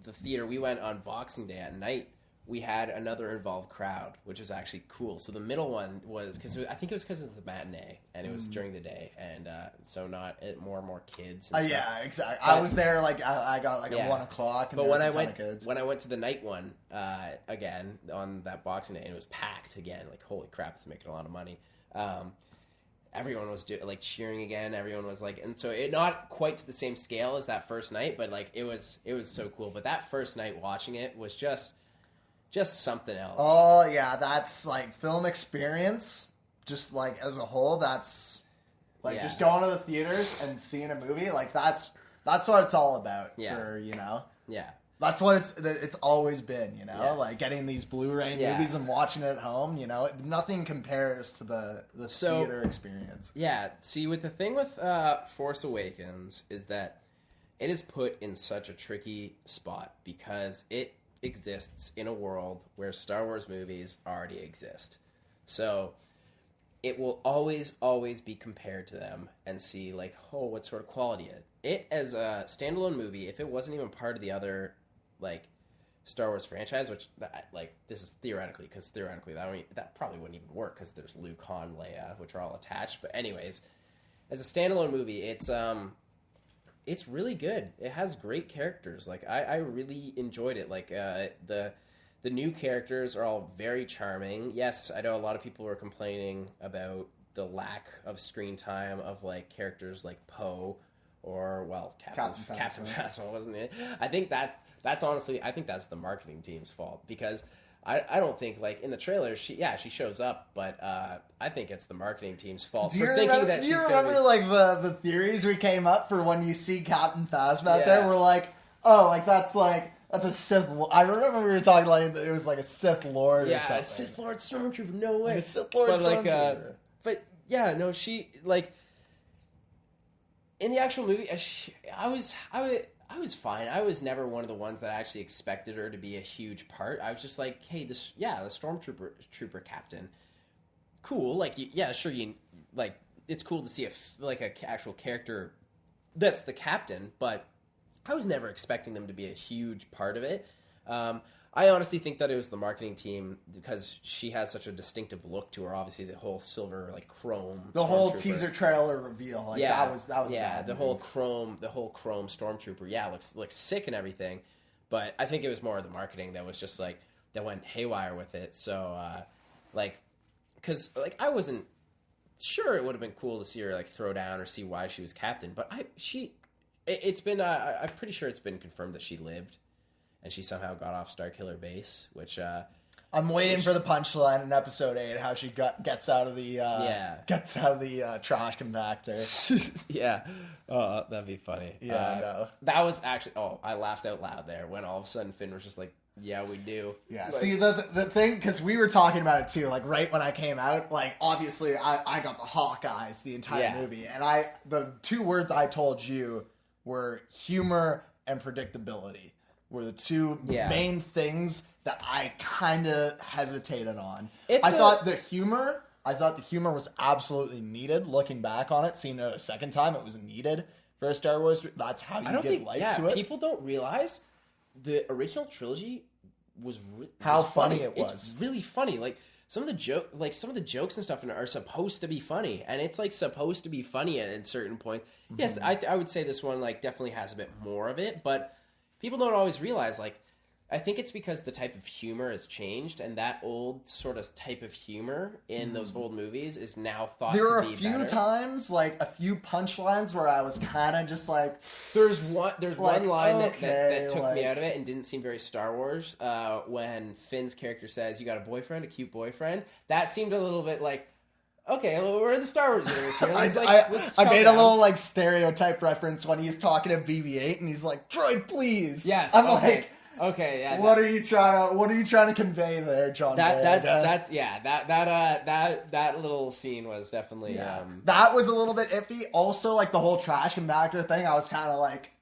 the theater, we went on Boxing Day at night. We had another involved crowd, which was actually cool. So the middle one was I think it was because it was a matinee and it was during the day, and so not more and more kids. Yeah, exactly. But I was there I got at 1 o'clock, and but there was a ton of kids. When I went to the night one again on that Boxing Day, and it was packed again. Like, holy crap, it's making a lot of money. Everyone was cheering again. Everyone was like, and so it not quite to the same scale as that first night, but like it was so cool. But that first night watching it was just something else. Oh yeah, that's like film experience. Just like as a whole, that's like just going to the theaters and seeing a movie. Like that's what it's all about. Yeah. For Yeah. That's what it's always been, like getting these Blu-ray movies and watching it at home, nothing compares to the theater experience. Yeah, see, with the thing with Force Awakens is that it is put in such a tricky spot because it exists in a world where Star Wars movies already exist. So it will always be compared to them and see like, oh, what sort of quality it as a standalone movie, if it wasn't even part of the other like Star Wars franchise, which like this is theoretically that probably wouldn't even work because there's Luke, Han, Leia, which are all attached. But anyways, as a standalone movie, it's really good. It has great characters. Like I really enjoyed it. Like the new characters are all very charming. Yes, I know a lot of people were complaining about the lack of screen time of like characters like Poe or Captain Phasma, wasn't it? I think that's honestly, I think that's the marketing team's fault because I don't think like in the trailer she shows up, but I think it's the marketing team's fault for thinking that she's. Do you remember like the theories we came up for when you see Captain Phasma out there? We're like, oh, like that's a Sith. I remember we were talking like it was like a Sith Lord or something. Yeah, Sith Lord Stormtrooper. No way, like a Sith Lord Stormtrooper. But yeah, no, she like. In the actual movie, I was fine. I was never one of the ones that actually expected her to be a huge part. I was just like, hey, the Stormtrooper captain, cool. Like, yeah, sure, it's cool to see a actual character that's the captain, but I was never expecting them to be a huge part of it. I honestly think that it was the marketing team because she has such a distinctive look to her. Obviously, the whole silver chrome. The whole teaser trailer reveal, that was the whole chrome stormtrooper. Yeah, looks sick and everything, but I think it was more of the marketing that was just like that went haywire with it. So, because I wasn't sure, it would have been cool to see her like throw down or see why she was captain. But it's been I'm pretty sure it's been confirmed that she lived, and she somehow got off Starkiller Base, which. I'm waiting for the punchline in episode 8, how she gets out of the trash compactor. Yeah, that'd be funny. Yeah, no. That was actually. Oh, I laughed out loud there when all of a sudden Finn was just like, "Yeah, we do." Yeah. Like, see the thing, because we were talking about it too. Like right when I came out, like obviously I got the Hawkeyes the entire movie, and the 2 words I told you were humor and predictability. Were the 2 main things that I kind of hesitated on. I thought the humor was absolutely needed. Looking back on it, seeing it a second time, it was needed for a Star Wars. That's how you give life to it. People don't realize the original trilogy was funny it was. It's really funny. Like some of the jokes and stuff are supposed to be funny, and it's like supposed to be funny at certain points. Mm-hmm. Yes, I would say this one like definitely has a bit more of it, but people don't always realize like. I think it's because the type of humor has changed, and that old sort of type of humor in those old movies is now thought to be better. There were a few times, like a few punchlines, where I was kind of just like... There's one line that took me out of it and didn't seem very Star Wars, when Finn's character says, "You got a boyfriend, a cute boyfriend?" That seemed a little bit like... Okay, well, we're in the Star Wars universe here. I made a little like stereotype reference when he's talking to BB-8 and he's like, "Droid, please." Yes, I'm like... Okay, yeah. What are you trying to convey there, John? That little scene was definitely that was a little bit iffy. Also, like the whole trash compactor thing, I was kind of like,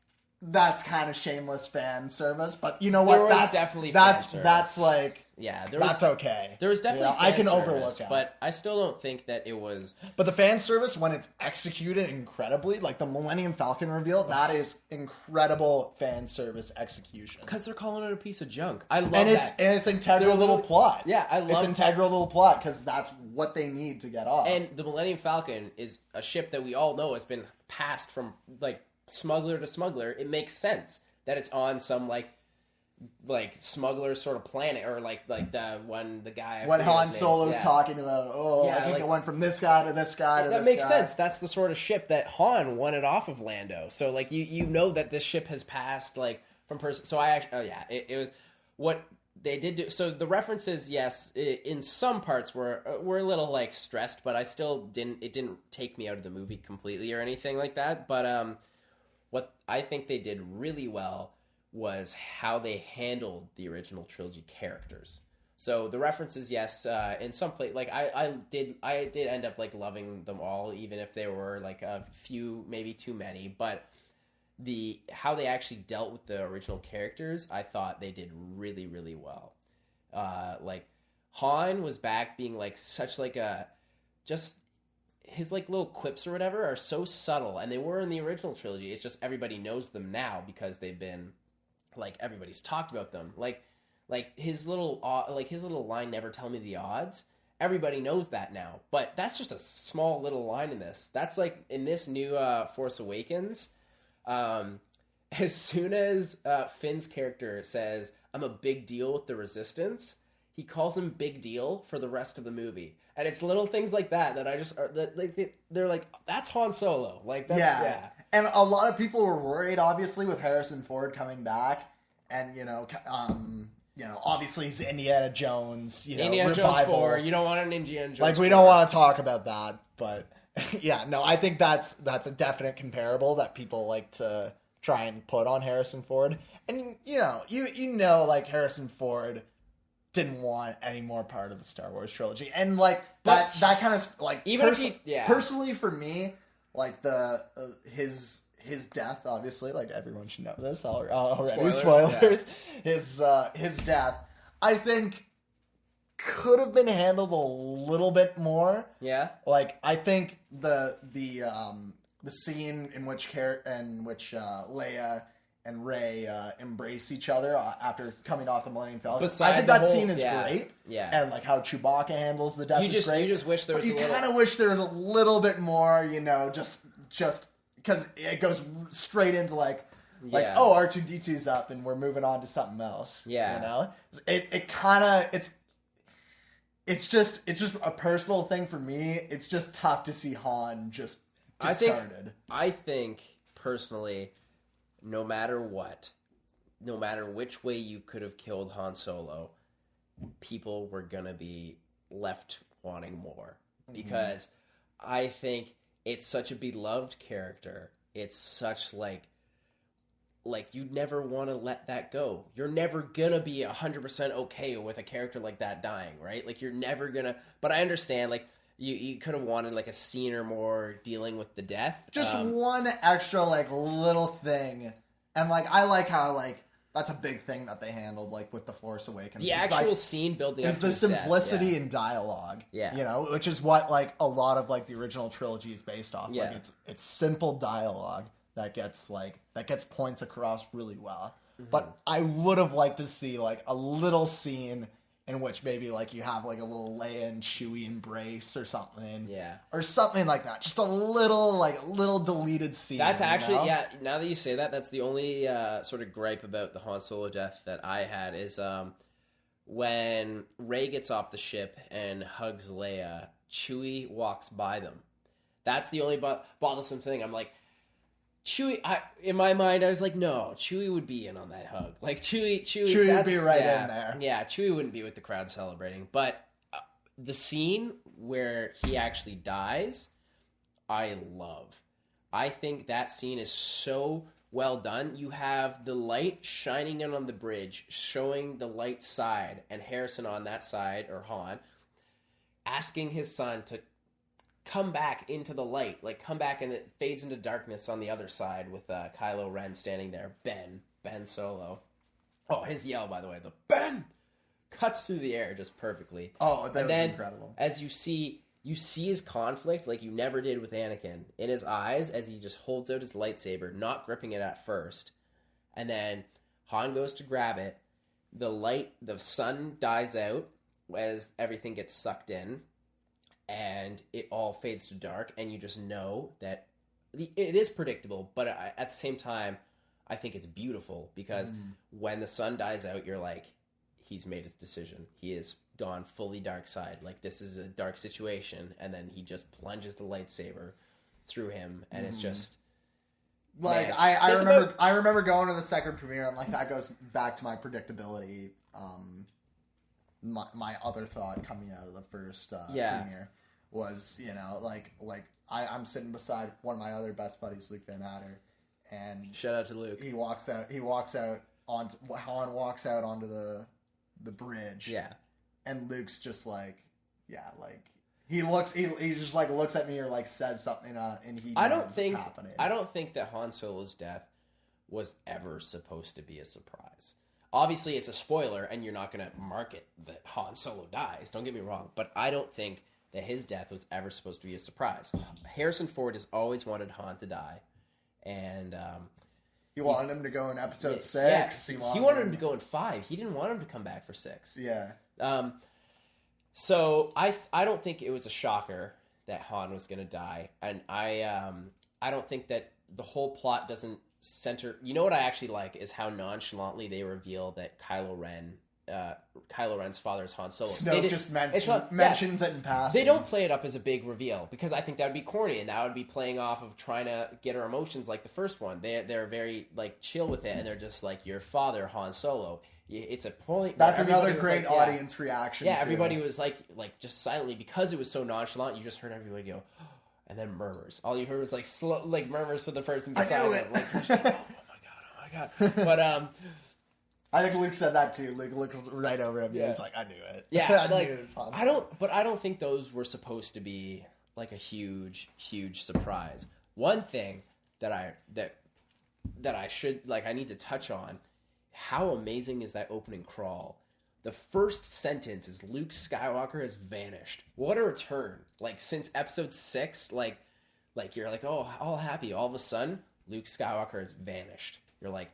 that's kind of shameless fan service. But you know what? That's like. Yeah, that's okay. There was definitely I can overlook it. But I still don't think that it was... But the fan service, when it's executed incredibly, like the Millennium Falcon reveal, that is incredible fan service execution. Because they're calling it a piece of junk. I love that. And it's integral little plot. Yeah, I love it. It's integral little plot, because that's what they need to get off. And the Millennium Falcon is a ship that we all know has been passed from, like, smuggler to smuggler. It makes sense that it's on some, like smuggler sort of planet, or like the guy when Han Solo's talking about I think it went from this guy to this guy to this guy. That makes sense. That's the sort of ship that Han wanted off of Lando. So like you know that this ship has passed like from person. So I actually it was what they did do. So the references, yes, in some parts were a little like stressed, but I still didn't take me out of the movie completely or anything like that. But what I think they did really well was how they handled the original trilogy characters. So the references, yes, in some place, like I did end up like loving them all, even if there were like a few, maybe too many. But how they actually dealt with the original characters, I thought they did really, really well. Like Han was back being like such like just his like little quips or whatever are so subtle, and they were in the original trilogy. It's just everybody knows them now because they've been. Like everybody's talked about them, like his little line, "Never tell me the odds." Everybody knows that now, but that's just a small little line in this. That's like in this new Force Awakens. As soon as Finn's character says, "I'm a big deal with the Resistance," he calls him Big Deal for the rest of the movie, and it's little things like that I just they're like, that's Han Solo, like that's, yeah. And a lot of people were worried, obviously, with Harrison Ford coming back, and obviously he's Indiana Jones, Indiana Jones 4. You don't want an Indiana Jones. Like we don't want to talk about that, but yeah, no, I think that's a definite comparable that people like to try and put on Harrison Ford, and like Harrison Ford didn't want any more part of the Star Wars trilogy, and like that kind of like even personally for me. Like his death, obviously, like everyone should know this already. Spoilers. Yeah. His death, I think, could have been handled a little bit more. Yeah. Like I think the scene in which Leia and Rey embrace each other after coming off the Millennium Falcon. I think that scene is great. Yeah. And like how Chewbacca handles the death is great. You just wish there was you kind of wish there was a little bit more, just because it goes straight into like R2-D2's up and we're moving on to something else. Yeah. It kind of it's just a personal thing for me. It's just tough to see Han just discarded. I think personally, no matter which way you could have killed Han Solo, people were gonna be left wanting more, because I think it's such a beloved character. It's such like you never want to let that go. You're never gonna be 100% okay with a character like that dying, right? Like, you're never gonna. But I understand, like, you could have wanted like a scene or more dealing with the death. Just one extra like little thing, and like I like how like that's a big thing that they handled like with the Force Awakens. The actual scene building is the simplicity in dialogue. Yeah, you know, which is what like a lot of like the original trilogy is based off. Yeah. Like it's simple dialogue that gets points across really well. But I would have liked to see like a little scene in which maybe like you have like a little Leia and Chewie embrace or something. Yeah. Or something like that. Just a little deleted scene. That's actually, yeah, now that you say that, that's the only sort of gripe about the Han Solo death that I had is when Rey gets off the ship and hugs Leia, Chewie walks by them. That's the only bothersome thing. I'm like, Chewie, in my mind, I was like, no, Chewie would be in on that hug. Like, Chewie would be right in there. Yeah, Chewie wouldn't be with the crowd celebrating. But the scene where he actually dies, I love. I think that scene is so well done. You have the light shining in on the bridge, showing the light side, and Harrison on that side, or Han, asking his son to come back into the light, like come back, and it fades into darkness on the other side with Kylo Ren standing there. Ben Solo. Oh, his yell, by the way, the Ben cuts through the air just perfectly. Oh, that was incredible. As you see his conflict like you never did with Anakin in his eyes as he just holds out his lightsaber, not gripping it at first, and then Han goes to grab it. The sun dies out as everything gets sucked in, and it all fades to dark, and you just know that it is predictable, but at the same time, I think it's beautiful, because when the sun dies out, you're like, he's made his decision. He has gone fully dark side. Like, this is a dark situation, and then he just plunges the lightsaber through him, and it's just... Like, man, I remember going to the second premiere, and like that goes back to my predictability. My other thought coming out of the first premiere was, you know, like I'm sitting beside one of my other best buddies, Luke Van Hatter, and shout out to Luke. Han walks out onto the bridge. Yeah. And Luke's just like, yeah, like he just like looks at me or like says something and he I don't think happening. I don't think that Han Solo's death was ever supposed to be a surprise. Obviously, it's a spoiler, and you're not going to market that Han Solo dies. Don't get me wrong. But I don't think that his death was ever supposed to be a surprise. Harrison Ford has always wanted Han to die. And he wanted him to go in episode 6. Yeah, he wanted him to go in 5. He didn't want him to come back for 6. Yeah. So I don't think it was a shocker that Han was going to die. And I don't think that the whole plot doesn't center. You know what I actually like is how nonchalantly they reveal that Kylo Ren's father is Han Solo. Snoke just mentions it in passing. They don't play it up as a big reveal, because I think that would be corny, and that would be playing off of trying to get her emotions like the first one. They're very like chill with it, and they're just like, your father, Han Solo. It's a point. That's another great audience reaction. Yeah, everybody was like just silently, because it was so nonchalant. You just heard everybody go, and then murmurs. All you heard was like slow, like murmurs to the person beside them. Like, you're just like, oh my god. But I think Luke said that too. Luke looked right over him. Yeah. He was like, I knew it. Yeah, I don't think those were supposed to be like a huge surprise. One thing that I should I need to touch on. How amazing is that opening crawl? The first sentence is Luke Skywalker has vanished. What a return. Like, since episode 6, like you're like, oh, all happy. All of a sudden, Luke Skywalker has vanished. You're like,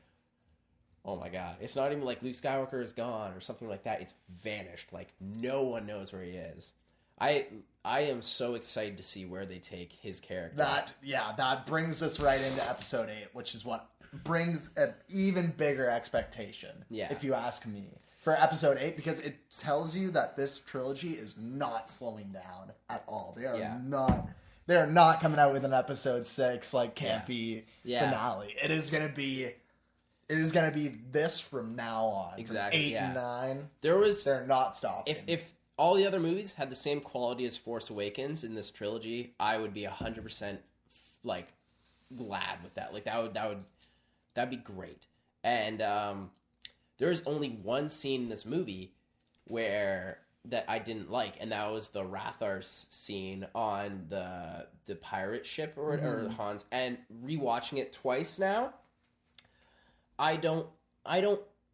oh my god. It's not even like Luke Skywalker is gone or something like that. It's vanished. Like, no one knows where he is. I am so excited to see where they take his character. That brings us right into episode 8, which is what brings an even bigger expectation, if you ask me. for episode 8 because it tells you that this trilogy is not slowing down at all. They are not coming out with an episode 6 like campy finale. It is gonna be this from now on. Exactly. 8 and 9. They're not stopping. If all the other movies had the same quality as Force Awakens in this trilogy, I would be 100% like glad with that. Like that'd be great. And there's only one scene in this movie that I didn't like, and that was the Rathar scene on the pirate ship or Han's. And rewatching it twice now, I don't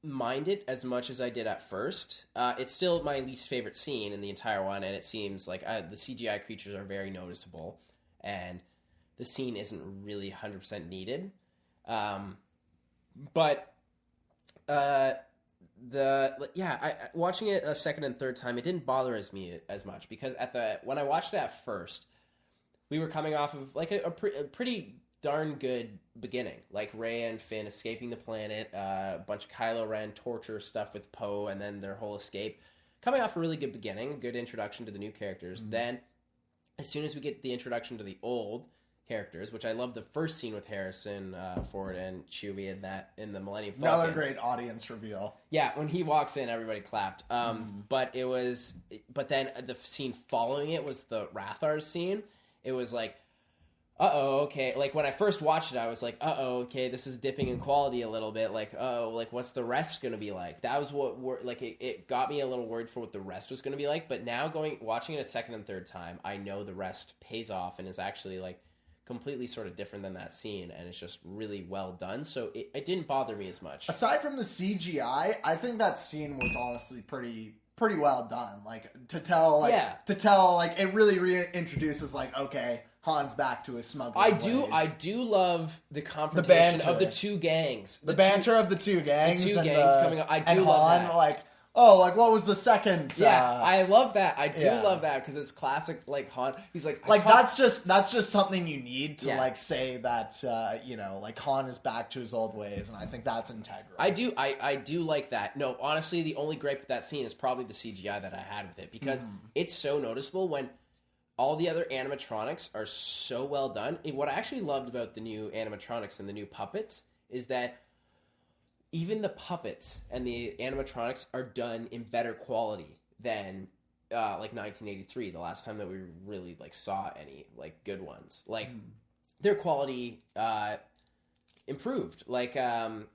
mind it as much as I did at first. It's still my least favorite scene in the entire one, and it seems like the CGI creatures are very noticeable, and the scene isn't really 100% needed. But watching it a second and third time, it didn't bother me as much because when I watched it at first, we were coming off of like a pretty darn good beginning, like Rey and Finn escaping the planet, a bunch of Kylo Ren torture stuff with Poe, and then their whole escape. Coming off a really good beginning, good introduction to the new characters. Then, as soon as we get the introduction to the old characters, which I love the first scene with Harrison Ford and Chewie in the Millennium Falcon. Another great audience reveal. Yeah, when he walks in, everybody clapped. But then the scene following it was the Rathar scene. It was like, uh-oh, okay. Like, when I first watched it, I was like, uh-oh, okay, this is dipping in quality a little bit. Like, oh, like, what's the rest going to be like? That was it got me a little worried for what the rest was going to be like. But now watching it a second and third time, I know the rest pays off and is actually, like, completely sort of different than that scene, and it's just really well done. So it didn't bother me as much. Aside from the CGI, I think that scene was honestly pretty well done. Like, to tell, it really reintroduces, like, okay, Han's back to his smuggling ways. I do love the confrontation of the two gangs. The banter of the two gangs. The two gangs coming up. I do love that. Like, oh, like, what was the second? Yeah, I love that. I do love that because it's classic, like, Han. He's like... that's just something you need to, like, say that, like, Han is back to his old ways, and I think that's integral. I do like that. No, honestly, the only gripe with that scene is probably the CGI that I had with it, because it's so noticeable when all the other animatronics are so well done. And what I actually loved about the new animatronics and the new puppets is that even the puppets and the animatronics are done in better quality than like 1983, the last time that we really like saw any like good ones. Like their quality improved. Like the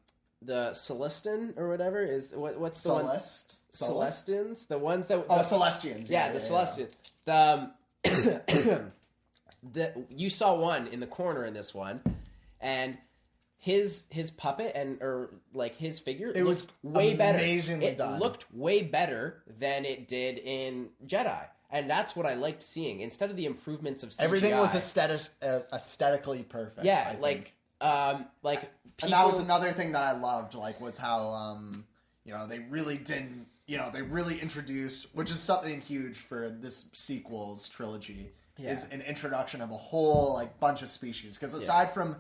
Celestin or whatever is what's the one? Celestins, the ones that Celestians. Yeah, the Celestians. You saw one in the corner in this one, and his puppet his figure was way better. Amazingly done. It looked way better than it did in Jedi, and that's what I liked seeing. Instead of the improvements of CGI, everything was aesthetically perfect. Yeah, and that was another thing that I loved. Like, was how they really didn't. They really introduced, which is something huge for this sequels trilogy, is an introduction of a whole like bunch of species. Because aside from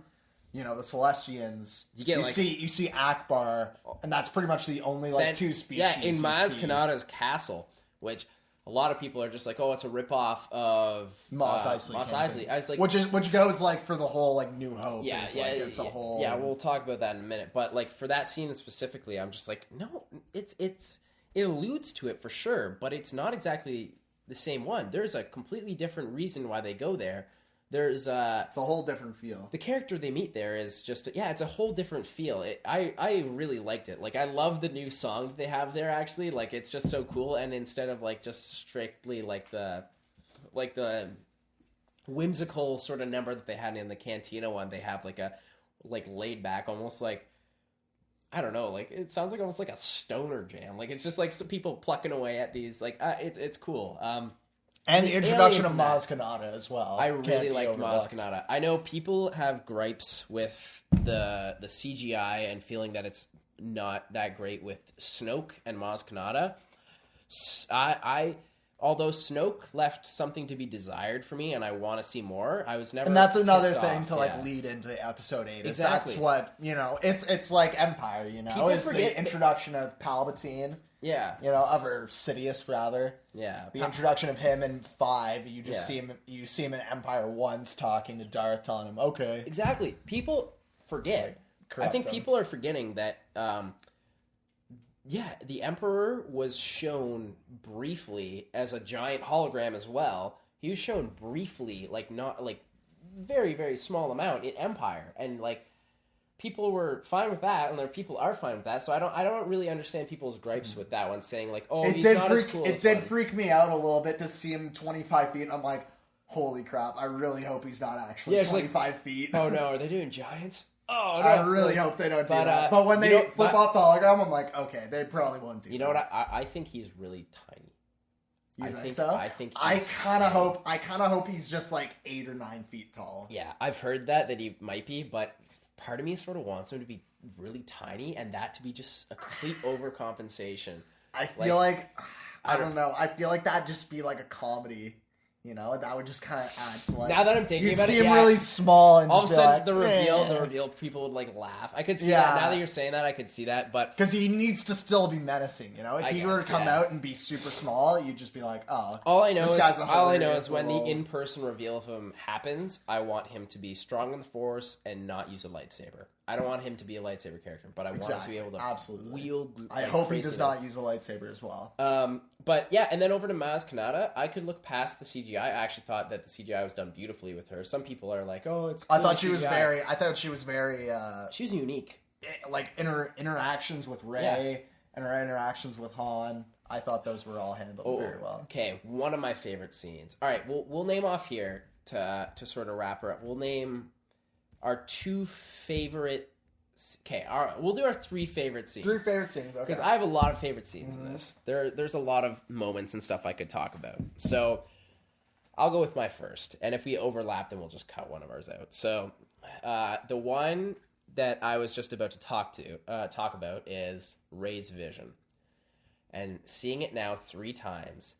the Celestians, you see Akbar, and that's pretty much the only two species. Yeah, in Maz Kanata's castle, which a lot of people are just like, oh, it's a ripoff of Mos Eisley. I was like, which goes like for the whole like New Hope. It's a whole. Yeah, we'll talk about that in a minute. But like for that scene specifically, I'm just like, no, it alludes to it for sure, but it's not exactly the same one. There's a completely different reason why they go there. It's a whole different feel. The character they meet there is just it's a whole different feel. I really liked it. Like, I love the new song that they have there. Actually, like, it's just so cool. And instead of like just strictly like the whimsical sort of number that they had in the Cantina one, they have like a laid back, almost like, I don't know, like, it sounds like almost like a stoner jam. Like, it's just like some people plucking away at these, like, it's cool. And the introduction of Maz Kanata as well. I really like Maz Kanata. I know people have gripes with the CGI and feeling that it's not that great with Snoke and Maz Kanata. although Snoke left something to be desired for me, and I want to see more, I was never. And that's another pissed thing off. to like lead into Episode 8. Exactly. That's what it's like Empire. People it's forget the introduction of Palpatine. Yeah. Or Sidious rather. Yeah. The introduction of him in 5, you just see him in Empire once talking to Darth, telling him, okay. Exactly. People forget. I think people are forgetting that, the Emperor was shown briefly as a giant hologram as well. He was shown briefly, not very, very small amount in Empire. And, people were fine with that, and their people are fine with that. So I don't really understand people's gripes with that one, saying he's not as cool. It did freak me out a little bit to see him 25 feet. And I'm like, holy crap! I really hope he's not actually 25 feet. Oh no, are they doing giants? Oh no! I really hope they don't do that. But when they flip off the hologram, I'm like, okay, they probably won't do. You know what? I think he's really tiny. You think so? I think I kind of hope he's just 8 or 9 feet tall. Yeah, I've heard that he might be, but part of me sort of wants him to be really tiny, and that to be just a complete overcompensation. I feel I don't know. I feel like that'd just be a comedy. That would just kind of add to now that I'm thinking about it, you'd see him really small, and all of a sudden the eh. reveal, people would laugh. I could see that. Now that you're saying that, I could see that, but because he needs to still be menacing, If he were to come out and be super small, you'd just be like, oh. All I know is when the in-person reveal of him happens, I want him to be strong in the Force and not use a lightsaber. I don't want him to be a lightsaber character, but I want him to be able to wield. I hope he does not use a lightsaber as well. But yeah, and then over to Maz Kanata, I could look past the CGI. I actually thought that the CGI was done beautifully with her. Some people are like, "Oh, it's." I thought she was very. She was unique. In her interactions with Rey and her interactions with Han, I thought those were all handled very well. Okay, one of my favorite scenes. All right, we'll name off here to sort of wrap her up. We'll name our 2 favorite. Okay, we'll do our 3 favorite scenes. 3 favorite scenes, okay. Because I have a lot of favorite scenes in this. There's a lot of moments and stuff I could talk about. So I'll go with my first, and if we overlap, then we'll just cut one of ours out. So the one that I was just about to talk about is Rey's vision, and seeing it now 3 times,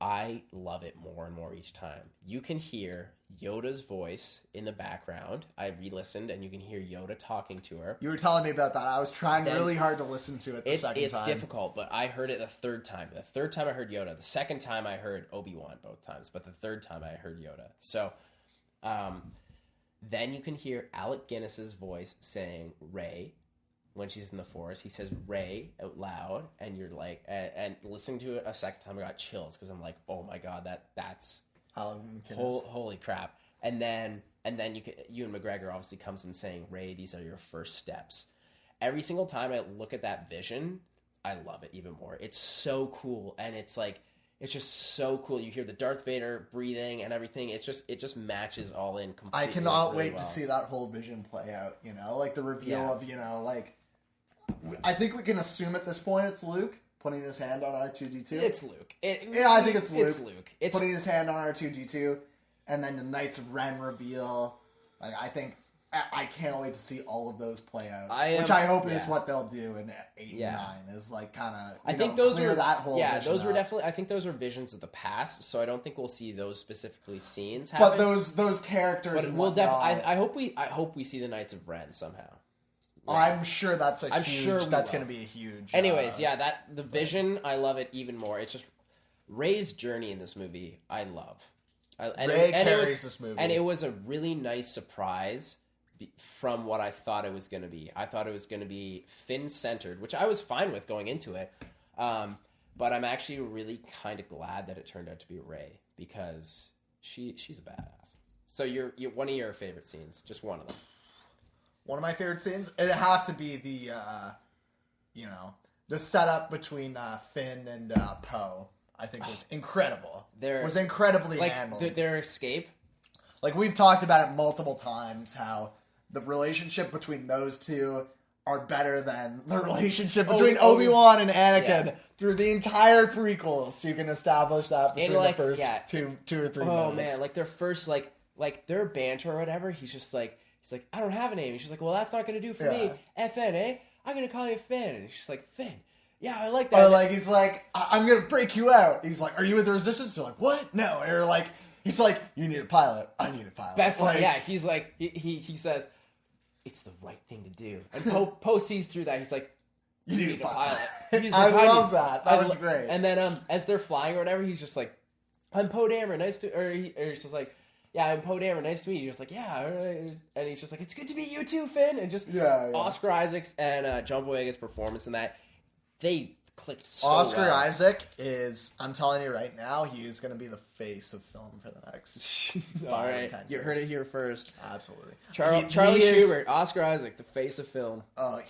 I love it more and more each time. You can hear Yoda's voice in the background. I re-listened, and you can hear Yoda talking to her. You were telling me about that. I was trying really hard to listen to it the second time. It's difficult, but I heard it the 3rd time. The 3rd time I heard Yoda. The 2nd time I heard Obi-Wan both times, but the 3rd time I heard Yoda. So, then you can hear Alec Guinness's voice saying Rey when she's in the Force. He says Rey out loud, and you're like, and listening to it a second time, I got chills because I'm like, oh my god, that's holy crap. And then Ewan McGregor obviously comes in saying, Rey, these are your first steps. Every single time I look at that vision, I love it even more. It's so cool, and it's just so cool. You hear the Darth Vader breathing and everything. It just matches all in completely. I cannot wait to see that whole vision play out. The reveal of I think we can assume at this point it's Luke putting his hand on R2-D2. It's Luke. I think it's Luke. It's Luke. It's putting his hand on R2-D2, and then the Knights of Ren reveal. I can't wait to see all of those play out. Which I hope is what they'll do in 8 and 9. Is kind of. I think those were that whole. Yeah, those were definitely. I think those were visions of the past. So I don't think we'll see those specifically scenes happen. But those characters. But we'll definitely. I hope we see the Knights of Ren somehow. Right. I'm sure that's going to be a huge. Anyways, the vision, I love it even more. It's just Rey's journey in this movie. I love. Rey carries this movie, and it was a really nice surprise from what I thought it was going to be. I thought it was going to be Finn-centered, which I was fine with going into it. But I'm actually really kind of glad that it turned out to be Rey, because she's a badass. So you're one of your favorite scenes, just one of them. One of my favorite scenes, it'd have to be the setup between Finn and Poe. I think was incredible. It was incredibly handled. Their escape. We've talked about it multiple times, how the relationship between those two are better than the relationship between Obi-Wan and Anakin through the entire prequels. You can establish that between the first two or three minutes. Oh man, their first their banter or whatever. He's like, I don't have a name. And she's like, well, that's not going to do for me. FN, eh? I'm going to call you Finn. And she's like, Finn. Yeah, I like that. Or like he's like, I'm gonna break you out. He's like, are you with the resistance? They're like, what? No. Or like he's like, you need a pilot. I need a pilot. Best like, yeah. He's like he says, it's the right thing to do. And Poe sees through that. He's like, you need a pilot. He's like, I love that. That was great. And then as they're flying or whatever, he's just like, I'm Poe Dameron. Nice to, or he's just like, yeah, I'm Poe Dameron. Nice to meet you. He's just like, yeah, all right. And he's just like, it's good to meet you too, Finn. And just Oscar Isaacs and John Boyega's performance in that, they clicked so Oscar well. Isaac is, I'm telling you right now, he is going to be the face of film for the next 5 or 10 years. You heard it here first. Absolutely. Charlie Schubert, Oscar Isaac, the face of film.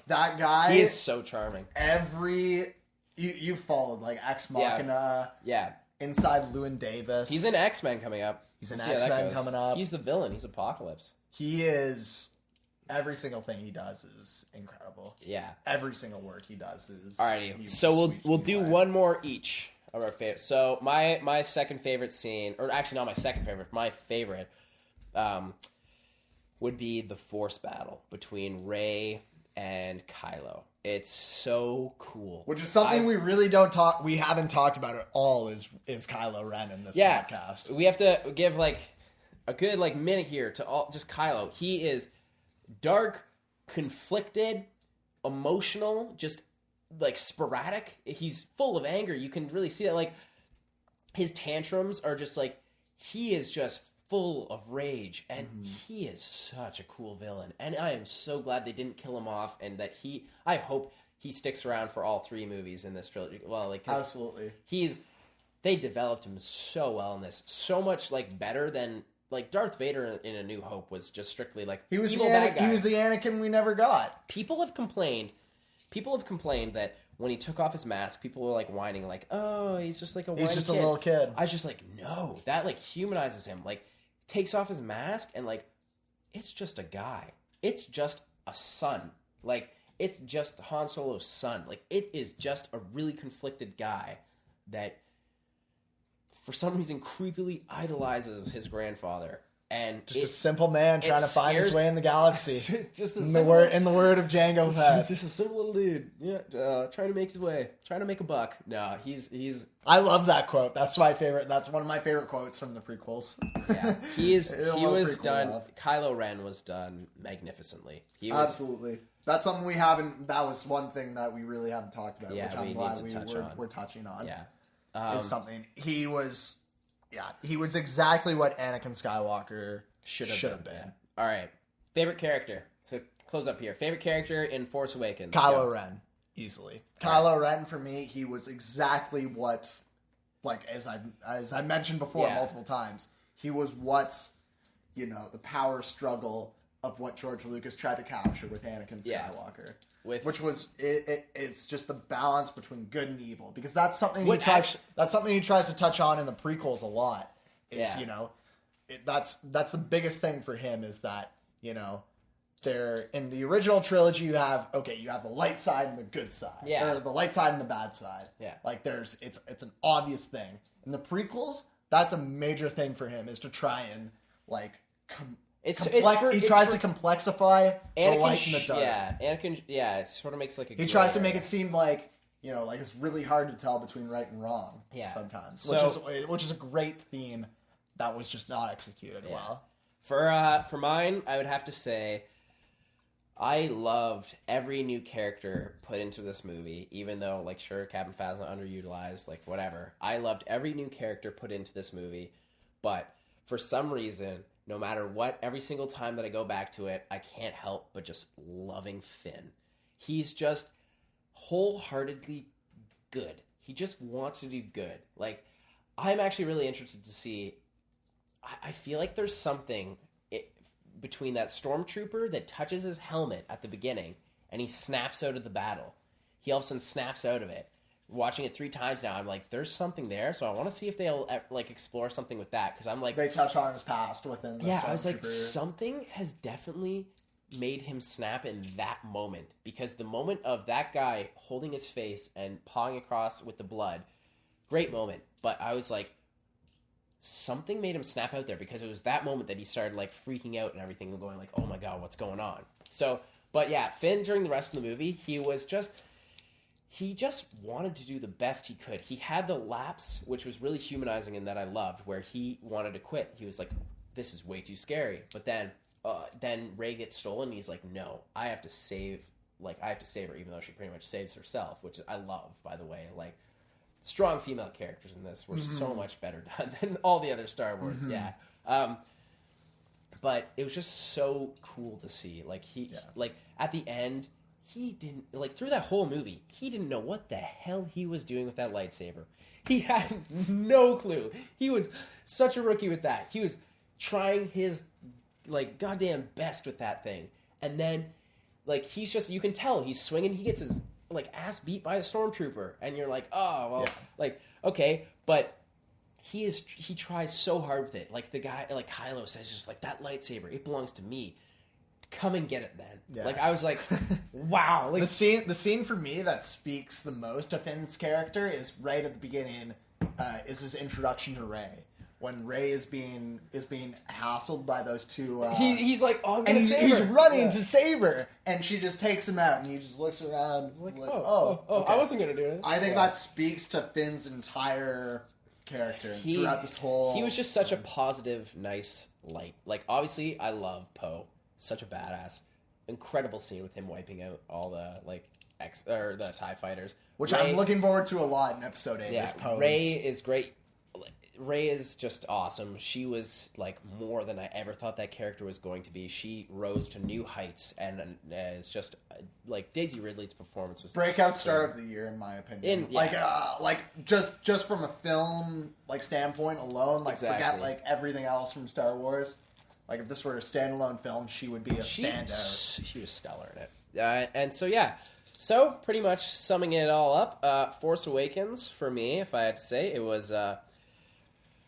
That guy. He is so charming. You followed like Ex Machina. Yeah. Inside Llewyn Davis. He's in X-Men coming up. He's in X-Men coming up. He's the villain. He's Apocalypse. He is. Every single thing he does is incredible. Yeah. Every single work he does is. Alrighty. So we'll do one more each of our favorite. So my second favorite scene, or actually not my second favorite, my favorite, would be the Force battle between Rey and Kylo. It's so cool. Which is something we really we haven't talked about at all is Kylo Ren in this podcast. We have to give like a good like minute here to just Kylo. He is dark, conflicted, emotional, just like sporadic. He's full of anger. You can really see that. Like his tantrums are just like, he is just full of rage, and he is such a cool villain. And I am so glad they didn't kill him off, and that I hope he sticks around for all 3 movies in this trilogy. Well, like absolutely, they developed him so well in this, so much like better than like Darth Vader in A New Hope was just strictly like he was evil bad guy. He was the Anakin we never got. People have complained that when he took off his mask, people were like whining, like, "Oh, he's just like a whiny kid." A little kid. I was just like, no, that like humanizes him. Like, takes off his mask and like, it's just a guy. It's just a son. Like, it's just Han Solo's son. Like, it is just a really conflicted guy that, for some reason, creepily idolizes his grandfather. And just a simple man trying to find his way in the galaxy. Just in the word of Jango Fett. Just a simple little dude. Yeah, trying to make his way, trying to make a buck. No, he's. I love that quote. That's my favorite. That's one of my favorite quotes from the prequels. Yeah, he was done. Kylo Ren was done magnificently. Absolutely. That's something we haven't. That was one thing that we really haven't talked about. Yeah, which I'm glad we're touching on. Yeah, is something he was. Yeah, he was exactly what Anakin Skywalker should have been. All right. Favorite character to close up here. Favorite character in Force Awakens. Kylo Ren, easily. Kylo Ren for me, he was exactly what, like as I mentioned before multiple times, he was what, the power struggle of what George Lucas tried to capture with Anakin Skywalker. Which was it's just the balance between good and evil, because that's something he tries to touch on in the prequels a lot. That's the biggest thing for him is that there in the original trilogy you have the light side and the good side, or the light side and the bad side. Like it's an obvious thing. In the prequels, that's a major thing for him, is to try and like. He tries to complexify the light and the dark. Yeah, Anakin. Yeah, it sort of makes like a. He tries to make it seem like like it's really hard to tell between right and wrong. Yeah, sometimes, which is a great theme that was just not executed well. For mine, I would have to say, I loved every new character put into this movie, even though like sure Captain Phasma underutilized, like whatever. I loved every new character put into this movie, but for some reason, no matter what, every single time that I go back to it, I can't help but just loving Finn. He's just wholeheartedly good. He just wants to do good. Like, I'm actually really interested to see. I feel like there's something between that stormtrooper that touches his helmet at the beginning and he snaps out of the battle. He all of a sudden snaps out of it. Watching it 3 times now, I'm like, there's something there, so I want to see if they'll like explore something with that, because I'm like, they touch on his past within the I was like, something has definitely made him snap in that moment, because the moment of that guy holding his face and pawing across with the blood, great moment, but I was like, something made him snap out there, because it was that moment that he started like freaking out and everything and going like, oh my god, what's going on? So, but yeah, Finn during the rest of the movie, he just wanted to do the best he could. He had the lapse, which was really humanizing and that I loved, where he wanted to quit. He was like, this is way too scary. But then Rey gets stolen, and he's like, no, I have to save her, even though she pretty much saves herself, which I love, by the way. Like, strong female characters in this were so much better done than all the other Star Wars, but it was just so cool to see. Like, like, at the end, he didn't, like, through that whole movie, he didn't know what the hell he was doing with that lightsaber. He had no clue. He was such a rookie with that. He was trying his, like, goddamn best with that thing. And then, like, he's just, you can tell he's swinging, he gets his, like, ass beat by a stormtrooper. And you're like, oh, well, like, okay. But he tries so hard with it. Like, the guy, like, Kylo says, just like, that lightsaber, it belongs to me. Come and get it then. Yeah. Like, I was like, wow. Like, the scene for me that speaks the most to Finn's character is right at the beginning, is his introduction to Rey. When Rey is being hassled by those two, he's like, oh, I'm gonna save her. He's running to save her, and she just takes him out, and he just looks around, like okay. I wasn't gonna do it. I think that speaks to Finn's entire character throughout this whole. He was just such a positive, nice light. Like, obviously, I love Poe, such a badass. Incredible scene with him wiping out all the the TIE fighters, which I'm looking forward to a lot in Episode 8. Yeah, Rey is great. Rey is just awesome. She was, like, more than I ever thought that character was going to be. She rose to new heights, and it's just, like, Daisy Ridley's performance was... Breakout star of the year, in my opinion. Like, just from a film, like, standpoint alone, like, forget, like, everything else from Star Wars. Like, if this were a standalone film, she would be a standout. She was stellar in it. And so, yeah. So, pretty much summing it all up, Force Awakens, for me, if I had to say, it was...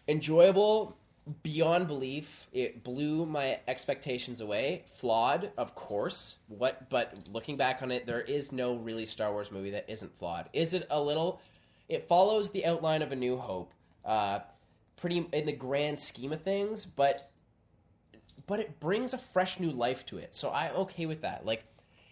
enjoyable beyond belief. It blew my expectations away. Flawed, of course. But looking back on it, there is no really Star Wars movie that isn't flawed. Is it a little? It follows the outline of A New Hope, pretty in the grand scheme of things, but it brings a fresh new life to it. So I'm okay with that. Like,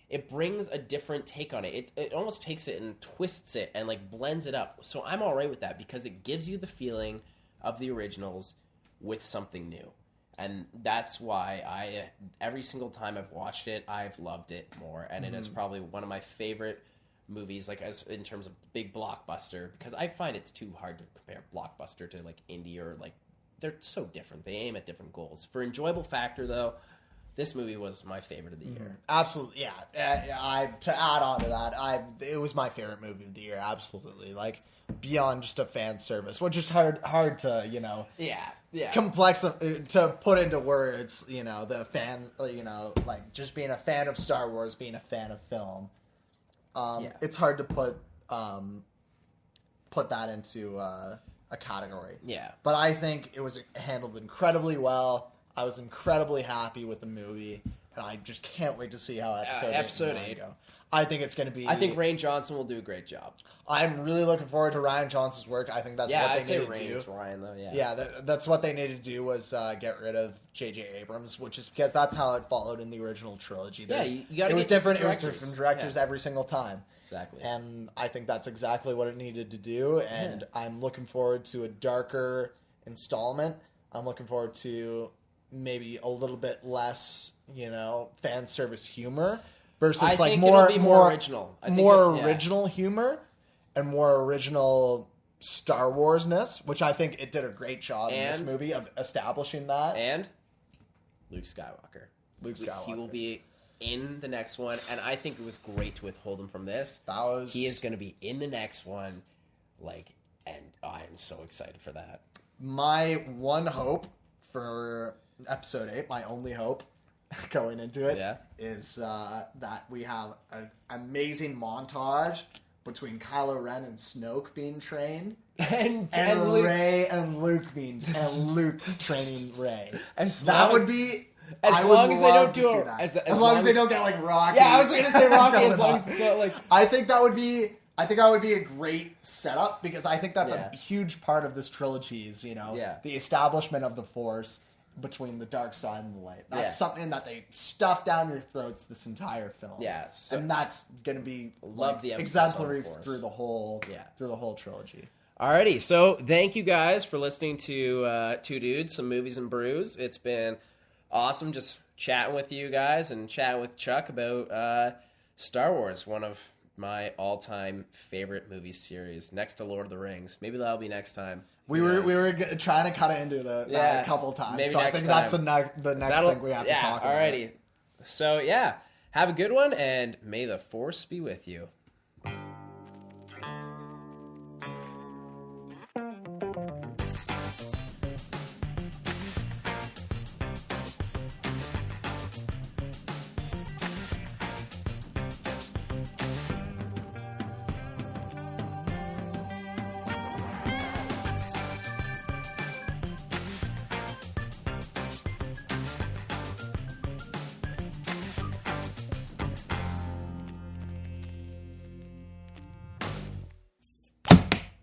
it brings a different take on it. It almost takes it and twists it and, like, blends it up. So I'm all right with that because it gives you the feeling of the originals with something new. And that's why every single time I've watched it, I've loved it more. And it is probably one of my favorite movies, like, as in terms of big blockbuster, because I find it's too hard to compare blockbuster to, like, indie or, like, they're so different. They aim at different goals. For enjoyable factor, though, this movie was my favorite of the year. Absolutely, yeah. To add on to that, it was my favorite movie of the year, absolutely. Like, beyond just a fan service, which is hard to, you know, complex to put into words, you know, the fan, you know, like, just being a fan of Star Wars, being a fan of film. It's hard to put that into a category. Yeah. But I think it was handled incredibly well. I was incredibly happy with the movie, and I just can't wait to see how episode 8 go. I think it's going to be... I think Rian Johnson will do a great job. I'm really looking forward to Rian Johnson's work. I think that's what they need to do. It's Ryan, though, Yeah, that's what they needed to do was get rid of J.J. Abrams, which is because that's how it followed in the original trilogy. It was different directors every single time. Exactly. And I think that's exactly what it needed to do, and I'm looking forward to a darker installment. I'm looking forward to maybe a little bit less, you know, fan service humor versus like more original, original humor and more original Star Wars-ness, which I think it did a great job in this movie of establishing that. And Luke Skywalker. He will be in the next one, and I think it was great to withhold him from this. He is going to be in the next one, and I'm so excited for that. My one hope for Episode 8, my only hope going into it, is that we have an amazing montage between Kylo Ren and Snoke being trained, and Rey and Luke training Rey. That would be. As long as they don't do it, as long as they don't get like Rocky. Yeah, I was going to say Rocky. As long as it's not like. I think that would be a great setup because I think that's a huge part of this trilogy. Is the establishment of the Force between the dark side and the light. That's something that they stuff down your throats this entire film. Yeah, and that's gonna be the exemplary through the whole trilogy. Alrighty, so thank you guys for listening to Two Dudes, Some Movies and Brews. It's been awesome just chatting with you guys and chatting with Chuck about Star Wars, one of my all-time favorite movie series, next to Lord of the Rings. Maybe that'll be next time. We were trying to cut it into that a couple times. Maybe so I think that's the next thing we have to talk about. Alrighty. So have a good one, and may the Force be with you.